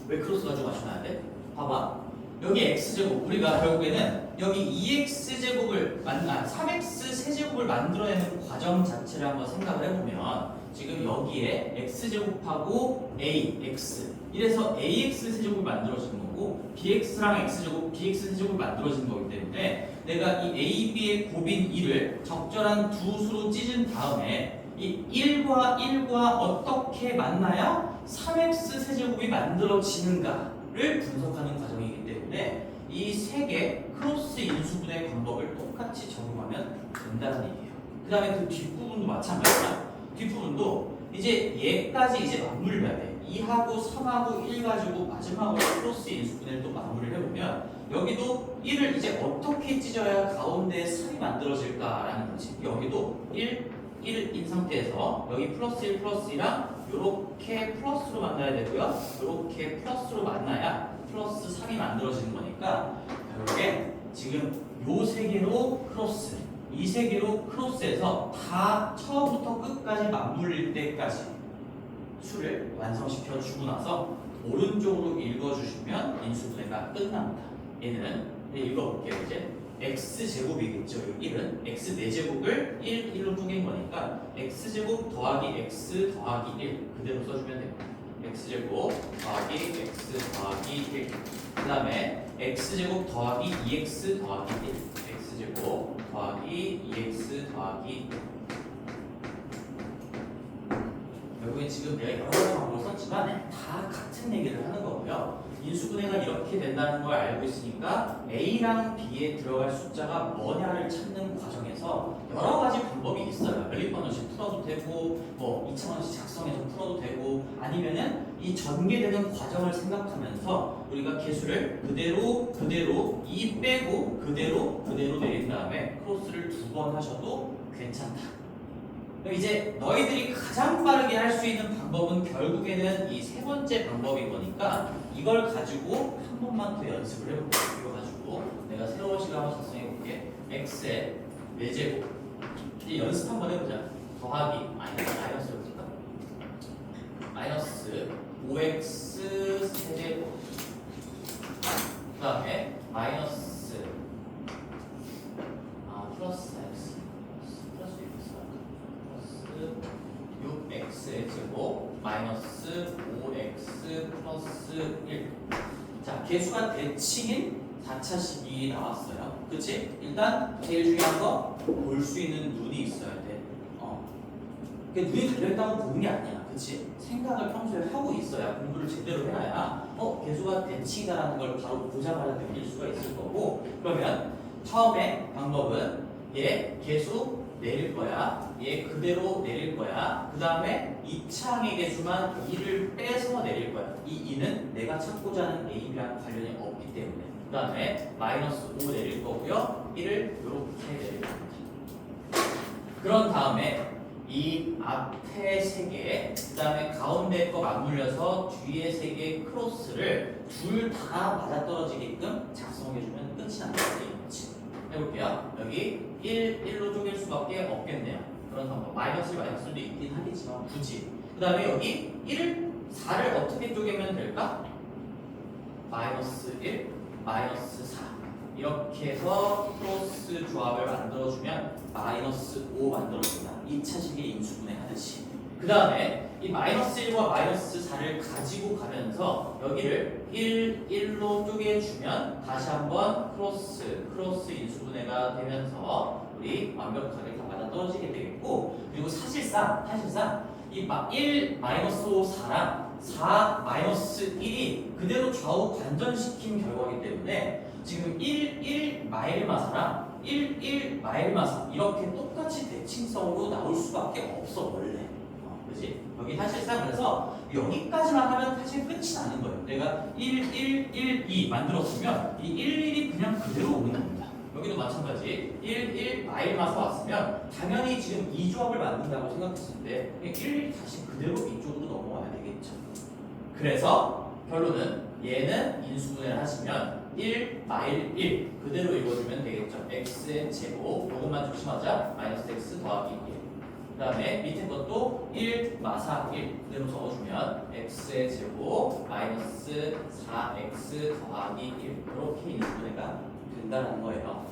왜 크로스 가지고 맞춰 나가야 돼? 봐봐. 여기 x제곱, 우리가 결국에는 여기 2x제곱을 3x 세제곱을 만들어내는 과정 자체를 한번 생각을 해보면 지금 여기에 x제곱하고 ax 이래서 ax 세제곱을 만들어지는 거고 bx랑 x제곱, bx 세제곱을 만들어지는 거기 때문에 내가 이 a, b의 곱인 2를 적절한 두 수로 찢은 다음에 이 1과 1과 어떻게 만나야 3x 세제곱이 만들어지는가를 분석하는 과정이기 때문에 이 3개 크로스 인수분해 방법을 똑같이 적용하면 된다는 얘기예요. 그 다음에 그 뒷부분도 마찬가지야. 뒷부분도 이제 얘까지 이제 마무리를 해야 돼. 2하고 3하고 1 가지고 마지막으로 크로스 인수분해를 또 마무리를 해보면 여기도 1을 이제 어떻게 찢어야 가운데 3이 만들어질까라는 거지. 여기도 1인 상태에서 여기 플러스 1 플러스 2랑 이렇게 플러스로 만나야 되고요. 이렇게 플러스로 만나야 플러스 3이 만들어지는 거니까 결국에 지금 요 3개로 크로스, 이 3개로 크로스해서 다 처음부터 끝까지 맞물릴 때까지 수를 완성시켜 주고 나서 오른쪽으로 읽어주시면 인수분해가 끝납니다. 얘는 읽어볼게요. 이제 x제곱이겠죠. 1은 x 4제곱을 1로 쪼갠 거니까 x제곱 더하기 x 더하기 1 그대로 써주면 돼요. x제곱 더하기 x 더하기 1 그 다음에 x제곱 더하기 2x 더하기 1 x제곱 더하기 2x 더하기 1 결국엔 지금 내가 여러 가지 방법을 썼지만 다 같은 얘기를 하는 거고요. 인수분해가 이렇게 된다는 걸 알고 있으니까 A랑 B에 들어갈 숫자가 뭐냐를 찾는 과정에서 여러 가지 방법이 있어요. 연립번호식 풀어도 되고 뭐 2차원식 작성해서 풀어도 되고 아니면은 이 전개되는 과정을 생각하면서 우리가 개수를 그대로 2 빼고 그대로 내린 다음에 크로스를 2번 하셔도 괜찮다. 그럼 이제 너희들이 가장 빠르게 할 수 있는 방법은 결국에는 이 3번째 방법인 거니까 이걸 가지고 한 번만 더 연습을 해볼게. 이거 가지고 내가 새로운 식을 한번 작성해볼게. x의 4제곱 이제 연습 한번 해보자. 더하기 마이너스 해볼까? 마이너스 5x 세제곱 그 다음에 마이너스 플러스 x 6x의 제곱 마이너스 5x 플러스 1. 자, 개수가 대칭인 4차식이 나왔어요. 그치? 일단 제일 중요한 거 볼 수 있는 눈이 있어야 돼. 그게 눈이 달려있다고 보는 게 아니야. 그치? 생각을 평소에 하고 있어야 공부를 제대로 해놔야 개수가 대칭이다라는 걸 바로 보자마자 느낄 수가 있을 거고 그러면 처음에 방법은 얘 개수 내릴 거야. 얘 그대로 내릴 거야. 그 다음에 2차항의 개수만 2를 빼서 내릴 거야. 이 2는 내가 찾고자 하는 A, B랑 관련이 없기 때문에 그 다음에 마이너스 5 내릴 거고요. 1을 이렇게 내릴 겁니다. 그런 다음에 이 앞에 3개, 그 다음에 가운데 거 맞물려서 뒤에 3개 크로스를 둘 다 맞아떨어지게끔 작성해주면 끝이 난다. 그렇지? 해볼게요. 여기 1로 쪼갤 수밖에 없겠네요. 그런 방법. 마이너스도 있긴 하겠지만 굳이. 그 다음에 여기 4를 어떻게 쪼개면 될까? 마이너스 1, 마이너스 4. 이렇게 해서 크로스 조합을 만들어주면 마이너스 5 만들어준다. 2차식의 인수분해 하듯이. 그 다음에 이 마이너스 1과 마이너스 4를 가지고 가면서 여기를 1로 쪼개주면 다시 한번 크로스 인수분해가 되면서 우리 완벽하게 다 맞아 떨어지게 되겠고 그리고 사실상 이 1 마이너스 5 4랑 4 마이너스 1이 그대로 좌우 반전시킨 결과이기 때문에 지금 1 마일마사랑 1 마일마사 이렇게 똑같이 대칭성으로 나올 수밖에 없어 원래. 그지? 여기 사실상 그래서 여기까지만 하면 사실 끝이 나는 거예요. 내가 1 2 만들었으면 이 1이 그냥 그대로 오는 겁니다. 여기도 마찬가지 1 마일마사 왔으면 당연히 지금 이 조합을 만든다고 생각했을 때 1 다시 그대로 이쪽으로 넘어와야 되겠죠. 그래서 결론은 얘는 인수분해를 하시면 1 마일 1 그대로 읽어주면 되겠죠. x의 제곱 이것만 조심하자. 마이너스 x 더하기 1. 그 다음에 밑에 것도 1 마사 1 그대로 적어주면 x의 제곱 마이너스 4x 더하기 1 이렇게 인수분해가 된다는 거예요.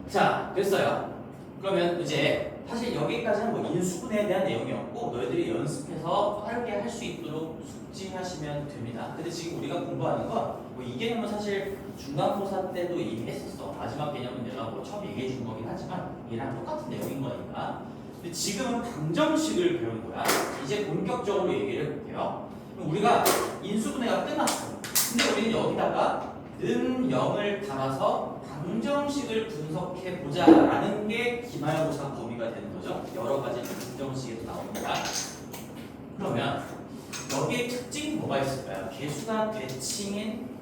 자, 됐어요. 그러면 이제 사실 여기까지는 뭐 인수분해에 대한 내용이었고 너희들이 연습해서 빠르게 할 수 있도록 숙지하시면 됩니다. 근데 지금 우리가 공부하는 건 뭐 이 개념은 사실 중간고사 때도 이미 했었어. 마지막 개념은 내가 뭐 처음 얘기해 준 거긴 하지만 얘랑 똑같은 내용인 거니까. 근데 지금은 방정식을 배우는 거야. 이제 본격적으로 얘기를 해볼게요. 그럼 우리가 인수분해가 끝났어. 근데 우리는 여기다가 는 0을 달아서 방정식을 분석해 보자라는 게 기말고사 범위가 되는 거죠. 여러 가지 방정식에서 나옵니다. 그러면 여기에 특징이 뭐가 있을까요? 개수가 대칭인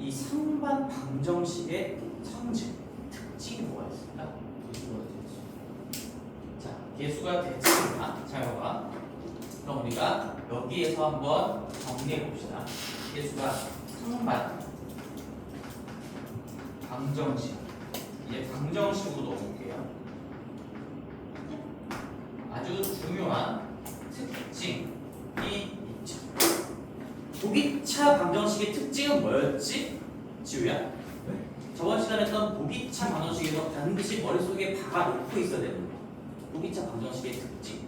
이 상반 방정식의 성질 특징이 뭐가 있을까? 자, 개수가 대칭이다. 잘 봐봐. 그럼 우리가 여기에서 한번 정리해 봅시다. 개수가 상반 방정식. 이제 방정식으로 넣어볼게요. 아주 중요한 특징이 있죠. 보기차 방정식의 특징은 뭐였지? 지우야? 네? 저번 시간에 했던 보기차 방정식에서 반드시 머릿속에 박아놓고 있어야 되는 거. 보기차 방정식의 특징.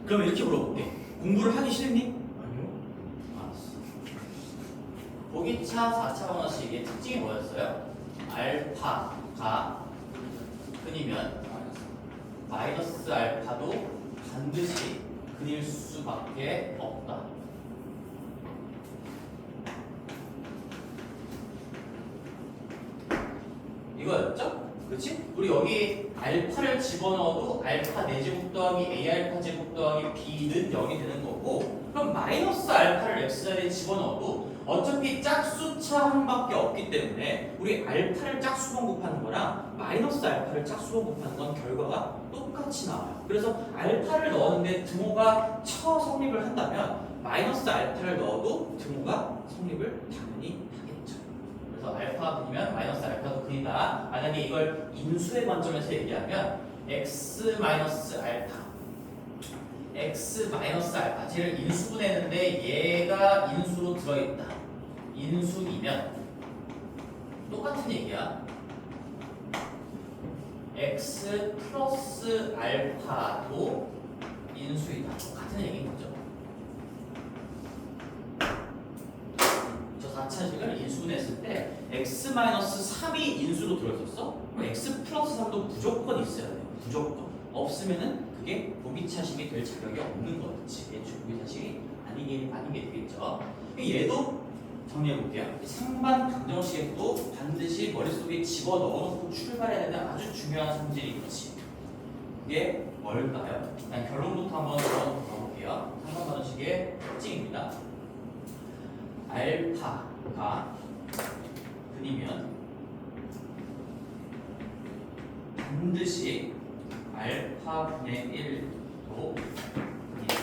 그럼 이렇게 물어볼게. 공부를 하기 싫니? 아니요. 알았어. 보기차 4차 방정식의 특징이 뭐였어요? 알파가 근이면 마이너스 알파도 반드시 근일 수밖에 없다. 이거였죠? 그렇지? 우리 여기 알파를 집어넣어도 알파 4제곱 더하기 a 알파 제곱 더하기 b는 0이 되는 거고 그럼 마이너스 알파를 x 자리에 집어넣어도 어차피 짝수차 항밖에 없기 때문에 우리 알파를 짝수번 곱하는 거랑 마이너스 알파를 짝수번 곱하는 건 결과가 똑같이 나와요. 그래서 알파를 넣었는데 등호가 성립을 한다면 마이너스 알파를 넣어도 등호가 성립을 당연히 하겠죠. 그래서 알파가 근이면 마이너스 알파도 근이다. 만약에 이걸 인수의 관점에서 얘기하면 x 마이너스 알파 x 마이너스 알파 쟤를 인수분해했는데 얘가 인수로 들어있다. 인수이면 똑같은 얘기야. x 플러스 알파도 인수이다. 같은 얘기인 거죠. 저 4차식을 인수분해했을 때 x-3이 인수로 들어있었어? 그럼 x 플러스 3도 무조건 있어야 돼요. 무조건. 없으면은 그게 고비차식이 될 자격이 없는 거지. 애초에 고비차식이 아닌 게 되겠죠. 얘도 정리해볼게요. 상반 방정식에도 반드시 머릿속에 집어넣어놓고 출발해야 되는 아주 중요한 성질이 있지. 그게 뭘까요? 일단 결론부터 한번 들어볼게요. 상반 방정식의 특징입니다. 알파가 근이면 반드시 알파분의 1도 근이다.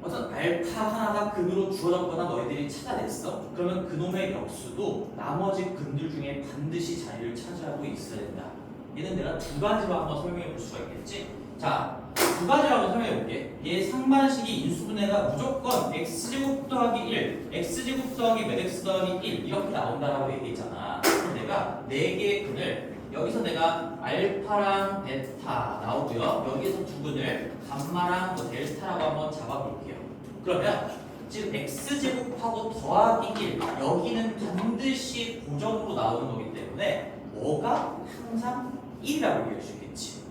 어떤 알파 하나가 근으로 주어졌거나 너희들이 찾아냈어? 그러면 그놈의 역수도 나머지 근들 중에 반드시 자리를 차지하고 있어야 된다. 얘는 내가 두 가지로 한번 설명해 볼 수가 있겠지? 자, 두 가지로 한번 설명해 볼게. 얘 상반식이 인수분해가 무조건 x제곱 더하기 1, x제곱 더하기 몇 x 더하기 1 이렇게 나온다라고 얘기했잖아. 그럼 내가 4개의 근을 여기서 내가 알파랑 베타 나오고요. 여기서 두 근을 감마랑 뭐 델타라고 한번 잡아볼게요. 그러면 지금 x제곱하고 더하기 1 여기는 반드시 고정으로 나오는 거기 때문에 뭐가 항상 1이라고 얘기할 수 있겠지.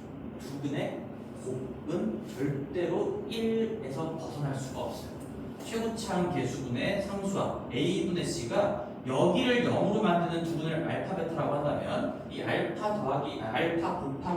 두 근의 곱은 절대로 1에서 벗어날 수가 없어요. 최고차항 계수분의 상수항 a분의 c가 여기를 0으로 만드는 두 분을 알파 베타라고 한다면 이 알파 곱하기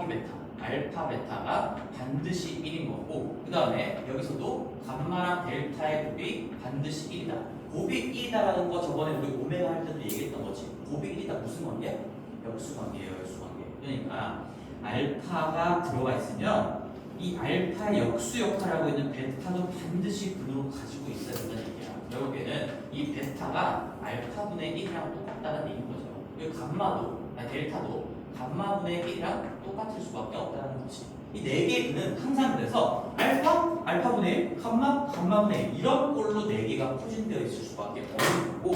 베타 알파 베타가 반드시 1인 거고, 그 다음에 여기서도 감마랑 델타의 곱이 반드시 1이다. 곱이 1이다라는 거 저번에 우리 오메가 할 때도 얘기했던 거지. 곱이 1이다 무슨 관계? 역수 관계예요. 역수 관계. 그러니까 알파가 들어가 있으면 이 알파의 역수 역할을 하고 있는 베타도 반드시 근으로 가지고 있어야 된다는 얘기야. 결국에는 이 베타가 알파분의 1이랑 똑같다는 얘기인 거죠. 그리고 델타도 감마분의 1이랑 똑같을 수밖에 없다는 거지. 이 4개의 근은 항상 그래서 알파분의 1, 감마분의 1 이런 꼴로 4개가 포진되어 있을 수밖에 없는 거고,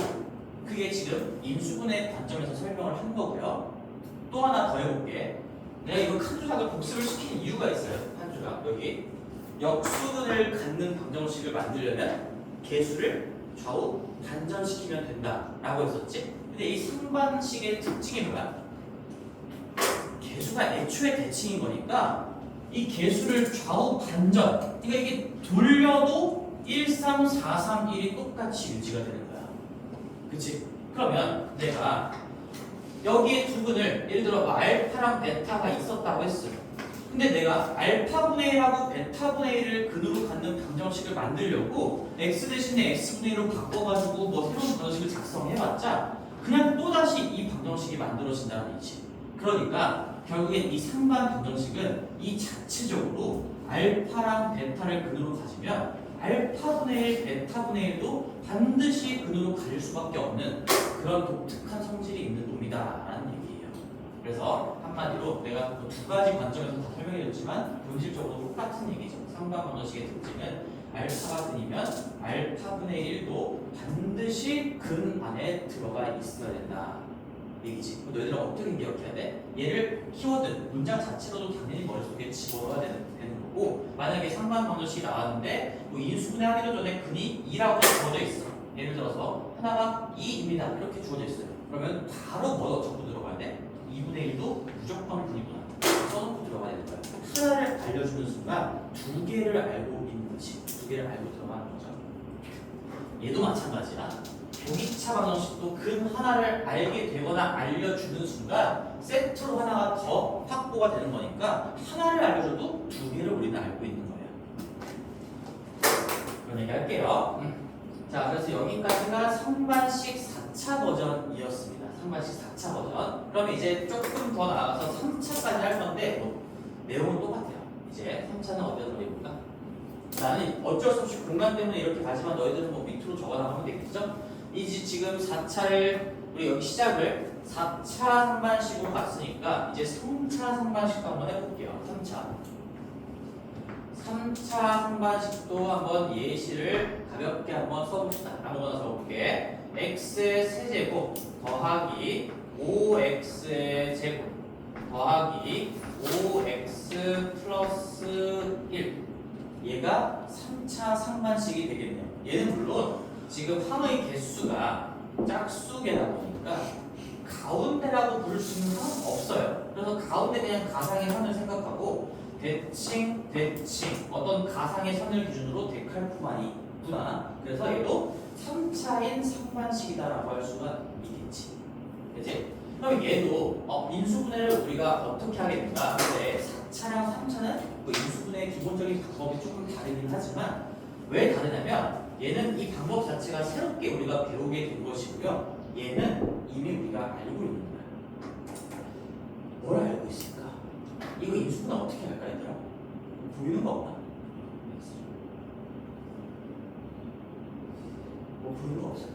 그게 지금 인수분해 관점에서 설명을 한 거고요. 또 하나 더 해볼게. 내가 이거 칸 조각을 복습을 시키는 이유가 있어요. 칸 조각 여기 역수분을 갖는 방정식을 만들려면 개수를 좌우 반전시키면 된다라고 했었지. 근데 이 상반식의 특징이 뭐야? 개수가 애초에 대칭인 거니까 이 개수를 좌우 반전, 그러니까 이게 돌려도 1, 3, 4, 3, 1이 똑같이 유지가 되는 거야. 그치? 그러면 내가 여기에 두 근을 예를 들어 알파랑 베타가 있었다고 했어요. 근데 내가 알파분의 1하고 베타분의 1을 근으로 갖는 방정식을 만들려고 x 대신에 x분의 1로 바꿔가지고 뭐 새로운 방정식을 작성해봤자 그냥 또다시 이 방정식이 만들어진다는 얘기지. 그러니까 결국엔 이 상반 방정식은 이 자체적으로 알파랑 베타를 근으로 가지면 알파분의 1, 베타분의 1도 반드시 근으로 가질 수밖에 없는 그런 독특한 성질이 있는 놈이다라는 얘기예요. 그래서 한마디로 내가 두 가지 관점에서 다 설명해줬지만 본질적으로 똑같은 얘기죠. 상반 방정식의 특징은 알파가 근이면 알파분의 1도 반드시 근 안에 들어가 있어야 된다 얘기지. 그럼 너희들은 어떻게 기억해야 돼? 얘를 키워드 문장 자체로도 당연히 머릿속에 집어넣어야 되는 거고, 만약에 상반 방정식이 나왔는데 뭐 인수분해 하기도 전에 근이 2라고 주어져 있어. 예를 들어서 하나가 2입니다 이렇게 주어져 있어요. 그러면 바로 뭐 적고 들어가야 돼? 2분의 1도 무조건 근이구나 써놓고 들어가야 되는 거야. 하나를 알려주는 순간 두 개를 알고 있는 거지. 두 개를 알고 들어가는 거죠. 얘도 마찬가지야. 공기차 방정식도 근 하나를 알게 되거나 알려주는 순간 세트로 하나가 더 확보가 되는 거니까 하나를 알려줘도 두 개를 우리는 알고 있는 거예요. 그런 얘기 할게요. 자, 그래서 여기까지가 상반식 4차 버전이었습니다. 상반식 4차 버전. 그럼 이제 조금 더 나아가서 3차까지 할 건데 뭐, 내용은 똑같아요. 이제 3차는 어디다 들어볼까? 나는 어쩔 수 없이 공간 때문에 이렇게 가지만 너희들은 뭐 밑으로 적어나가면 되겠죠? 이제 지금 4차를 우리 여기 시작을 4차 상반식으로 갔으니까 이제 3차 상반식도 한번 해볼게요. 3차 상반식도 한번 예시를 가볍게 한번 써봅시다. 아무거나 써볼게. x의 세제곱 더하기 5x의 제곱 더하기 5x 플러스 1 얘가 3차 상반식이 되겠네요. 얘는 물론 지금 항의 개수가 짝수개다 보니까 가운데라고 부를 수 있는 건 없어요. 그래서 가운데 그냥 가상의 선을 생각하고 대칭, 대칭 어떤 가상의 선을 기준으로 데칼코마니 있구나. 그래서 얘도 3차인 상반식이다라고 할 수가 있겠지. 그치? 그럼 얘도 인수분해를 우리가 어떻게 하겠는가? 근데 4차랑 3차는 뭐 인수분해의 기본적인 방법이 조금 다르긴 하지만 왜 다르냐면 얘는 이 방법 자체가 새롭게 우리가 배우게 된 것이고요. 얘는 이미 우리가 알고 있는 거야. 뭘 알고 있을까? 이거 인수분해 어떻게 할까 얘들아? 보이는 거 없나? 뭐 보이는 거 없을까?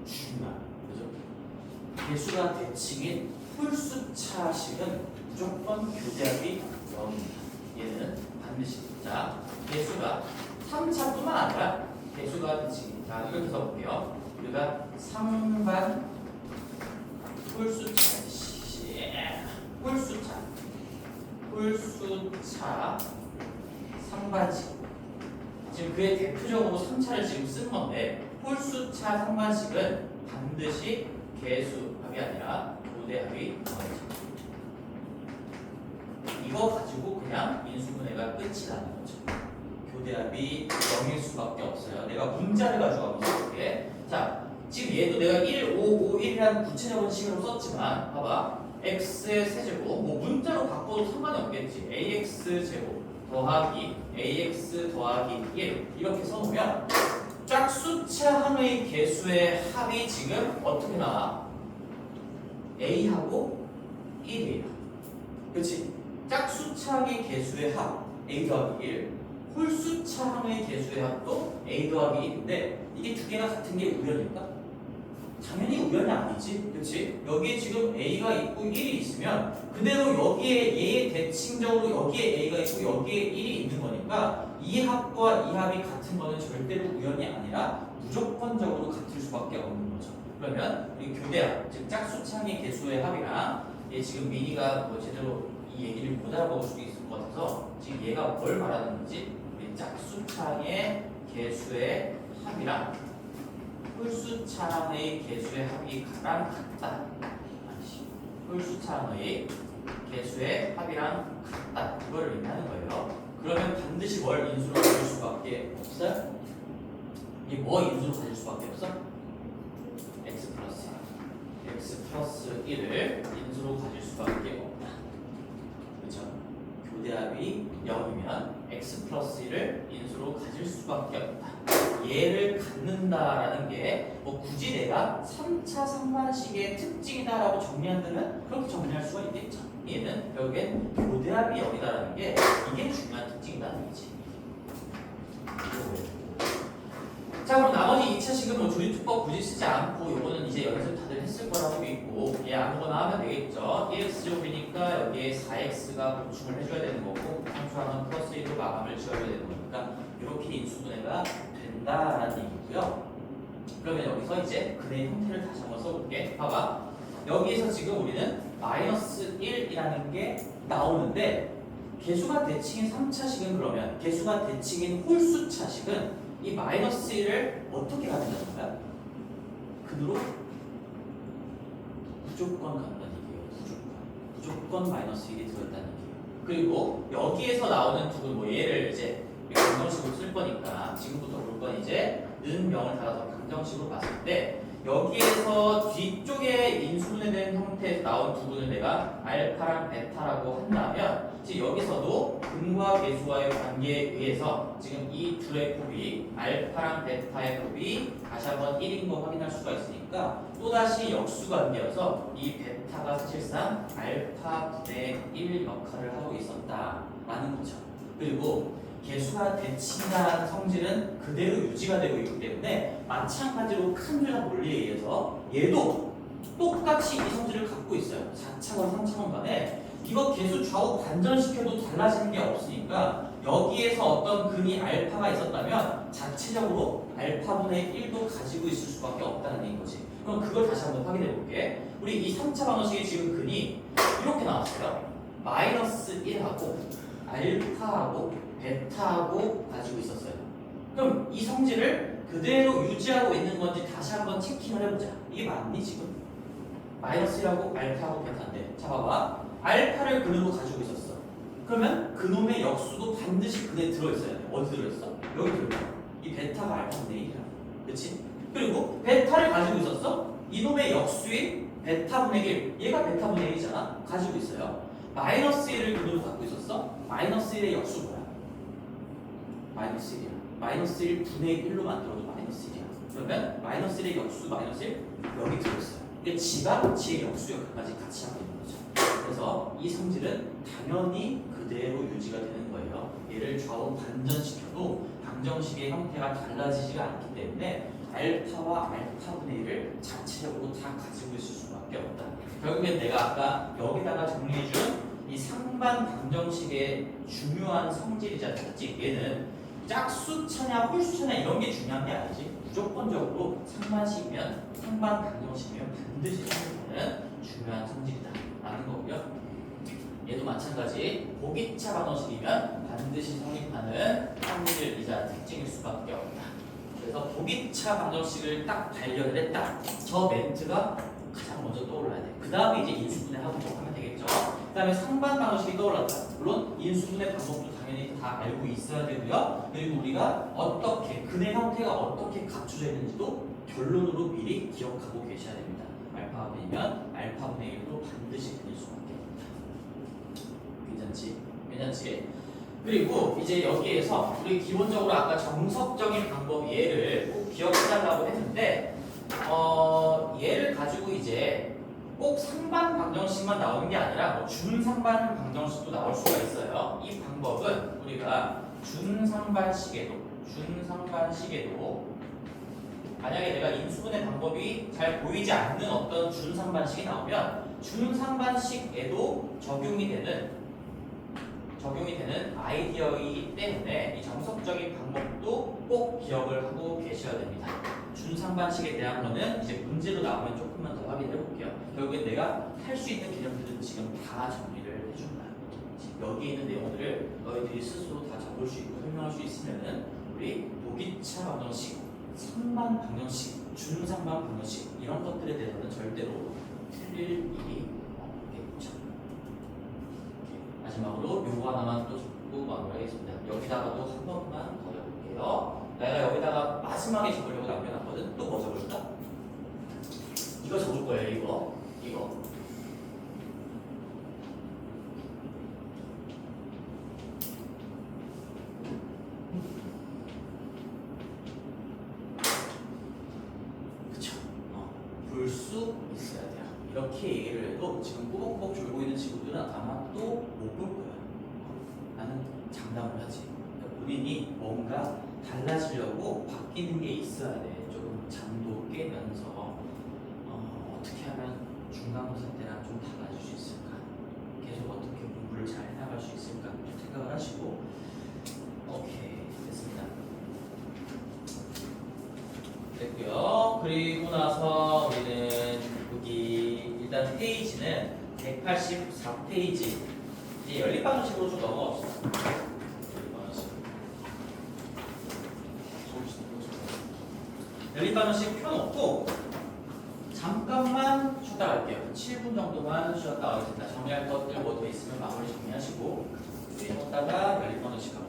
중요한 그죠? 개수가 대칭인 홀수차식은 무조건 교대합이 0입니다. 얘는 반드시. 자, 개수가 3차뿐만 아니라 개수가 대칭. 자, 이렇게 써볼게요. 우리가 상반 홀수차 홀수차 상반식. 지금 그의 대표적으로 3차를 지금 쓴 건데 홀수차 상반식은 반드시 개수합이 아니라 교대합이 나오죠. 이거 가지고 그냥 인수분해가 끝이 나는 거죠. 교대합이 0일 수밖에 없어요. 내가 문자를 가지고 한번 써볼게. 자, 지금 얘도 내가 1, 5, 5, 1이라는 구체적인 식으로 썼지만 봐봐. x의 세제곱, 뭐 문자로 바꿔도 상관이 없겠지. ax제곱 더하기 ax 더하기 1 이렇게 써놓으면 짝수차 항의 개수의 합이 지금 어떻게 나와? a하고 1이에요. 그치? 짝수차항의 개수의 합 a 더하기 1 홀수차항의 개수의 합도 a 더하기 1인데 이게 두 개가 같은 게 우연일까? 당연히 우연이 아니지. 그치? 여기에 지금 a가 있고 1이 있으면 그대로 여기에 얘의 대칭적으로 여기에 a가 있고 여기에 1이 있는 거니까 이 합과 이 합이 같은 거는 절대로 우연이 아니라 무조건적으로 같을 수밖에 없는 거죠. 그러면 우리 교대합, 즉 짝수차항의 개수의 합이랑 얘 지금 미니가 뭐 제대로 이 얘기를 못 알아볼 수도 있을 것 같아서 지금 얘가 뭘 말하는지 우리 짝수차항의 개수의 합이랑 홀수차항의 개수의 합이 가랑 같다. 홀수차항의 개수의 합이랑 같다. 이거를 의미하는 거예요. 그러면 반드시 뭘 인수로 가질 수밖에 없어요? 이게 뭐 인수로 가질 수밖에 없어? x 플러스 1을 인수로 가질 수밖에 없다. 그렇죠? 교대합이 0이면 x 플러스 1을 인수로 가질 수밖에 없다. 얘를 갖는다라는 게 뭐 굳이 내가 3차 상반식의 특징이다라고 정리한다면 그렇게 정리할 수가 있겠죠. 얘는 결국엔 교대합이 0이다라는 게 이게 중요한 특징이라는 얘기지. 자, 그럼 나머지 2차식은 뭐 조립투법 굳이 쓰지 않고 요거는 이제 연습 다들 했을 거라고 믿고 얘 아무거나 하면 되겠죠. 1x제곱이니까 여기에 4x가 보충을 해줘야 되는 거고 상수항은 플러스 1로 마감을 지어줘야 되는 거니까 이렇게 인수분해가 된다라는 얘기고요. 그러면 여기서 이제 근의 형태를 다시 한번 써볼게. 봐봐. 여기에서 지금 우리는 마이너스 1이라는 게 나오는데 개수가 대칭인 3차식은 그러면 개수가 대칭인 홀수차식은 이 마이너스 1을 어떻게 갖는다는 거야? 근으로 무조건 간다는 얘기예요. 무조건 마이너스 1이 들어있다는 얘기예요. 그리고 여기에서 나오는 두분 뭐 얘를 이제 강정식으로 쓸 거니까 지금부터 볼 건 이제 는 명을 달아서 강정식으로 봤을 때 여기에서 뒤쪽에 인수분해된 형태에서 나온 부분을 내가 알파랑 베타라고 한다면 지금 여기서도 근과 개수와의 관계에 의해서 지금 이 둘의 곱이 알파랑 베타의 곱이 다시 한번 1인 거 확인할 수가 있으니까 또다시 역수관계여서 이 베타가 사실상 알파 분의 1 역할을 하고 있었다라는 거죠. 그리고 개수가 대칭이라는 성질은 그대로 유지가 되고 있기 때문에 마찬가지로 칸조작 논리에 의해서 얘도 똑같이 이 성질을 갖고 있어요. 4차원, 3차원 간에 이거 개수 좌우 반전시켜도 달라지는 게 없으니까 여기에서 어떤 근이 알파가 있었다면 자체적으로 알파분의 1도 가지고 있을 수밖에 없다는 얘기인 거지. 그럼 그걸 다시 한번 확인해 볼게. 우리 이 3차 방정식의 지금 근이 이렇게 나왔어요. 마이너스 1하고 알파하고 베타하고 가지고 있었어요. 그럼 이 성질을 그대로 유지하고 있는 건지 다시 한번 체킹을 해보자. 이게 맞니 지금? 마이너스1하고 알파하고 베타인데 자 봐봐. 알파를 그대로 가지고 있었어. 그러면 그놈의 역수도 반드시 그대로 들어있어야 돼. 어디 들어있어? 여기 들어있어. 이 베타가 알파분의 1이야. 그치? 그리고 베타를 가지고 있었어. 이놈의 역수인 베타분의 1. 얘가 베타분의 1이잖아. 가지고 있어요. 마이너스 1을 그대로 갖고 있었어. 마이너스 1의 역수 뭐야? 마이너스 1이야. 마이너스 1 분의 1로 만들어도 마이너스 1이야. 그러면 마이너스 1의 역수 마이너스 1 여기 들어있어요. 이게 지가 지의 역수 역할까지 같이 하고 있는 거죠. 그래서 이 성질은 당연히 그대로 유지가 되는 거예요. 얘를 좌우 반전시켜도 방정식의 형태가 달라지지가 않기 때문에 알파와 알파분의 1을 자체적으로 다 가지고 있을 수밖에 없다. 결국엔 내가 아까 여기다가 정리해준 이 상반 방정식의 중요한 성질이자 특징, 얘는 짝수차냐 홀수차냐 이런 게 중요한 게 아니지. 무조건적으로 상반식이면 상반 방정식이면 반드시 성립하는 중요한 성질이다 라는 거고요. 얘도 마찬가지. 보기차 방정식이면 반드시 성립하는 성질이자 특징일 수밖에 없다. 그래서 보기차 방정식을 딱 발견을 했다. 저 멘트가 가장 먼저 떠올라야 돼. 그 다음에 이제 인수분해 하고 뭐 하면 되겠죠. 그 다음에 상반 방정식이 떠올랐다. 물론 인수분해 방법도 당연히 다 알고 있어야 되고요. 그리고 우리가 어떻게 근의 형태가 어떻게 갖춰져 있는지도 결론으로 미리 기억하고 계셔야 됩니다. 알파분이면 알파분의 1로 반드시 그릴 수밖에 없다. 괜찮지? 괜찮지? 그리고 이제 여기에서 우리 기본적으로 아까 정석적인 방법 얘를 꼭 기억해달라고 했는데 얘를 가지고 이제 꼭 상반 방정식만 나오는 게 아니라 뭐 준상반 방정식도 나올 수가 있어요. 이 방법은 우리가 준상반식에도 만약에 내가 인수분해 방법이 잘 보이지 않는 어떤 준상반식이 나오면 준상반식에도 적용이 되는 아이디어이기 때문에 이 정석적인 방법도 꼭 기억을 하고 계셔야 됩니다. 준상반식에 대한 거는 이제 문제로 나오면 조금만 더 확인해 볼게요. 결국엔 내가 할 수 있는 개념들은 지금 다 정리를 해준 거야. 지금 여기 있는 내용들을 너희들이 스스로 다 적을 수 있고 설명할 수 있으면은 우리 보기차 방정식, 상반 방정식, 준상반 방정식 이런 것들에 대해서는 절대로 틀릴 일이 없겠죠. 마지막으로 요거 하나만 또 적고 마무리하겠습니다. 여기다가도 한 번만 더 적을게요. 내가 여기다가 마지막에 적으려고 남겨놨거든. 또 뭐 적을까? 이거 적을 거예요. 이거. 그쵸? 볼 수 있어야 돼요. 이렇게 얘기를 해도 지금 꾸벅꾸벅 졸고 있는 친구들은 아마 또 못 볼 거야. 나는 장담을 하지. 그러니까 본인이 뭔가 달라지려고 바뀌는 게 있어야 돼. 조금 잠도 깨면서 어떻게 하면 중간고사 때랑 좀 달라질 수 있을까? 계속 어떻게 공부를 잘 해나갈 수 있을까? 좀 생각을 하시고 오케이 됐습니다. 됐고요. 그리고 나서 우리는 여기 일단 페이지는 184페이지 이제 연립방정식으로 좀 넘어갑시다. 연립방정식 펴놓고 잠깐만 쉬었다 갈게요. 7분 정도만 쉬었다 가겠습니다. 정리할 것들 뭐 돼 있으면 마무리 정리하시고 쉬었다가 연립방정식 하고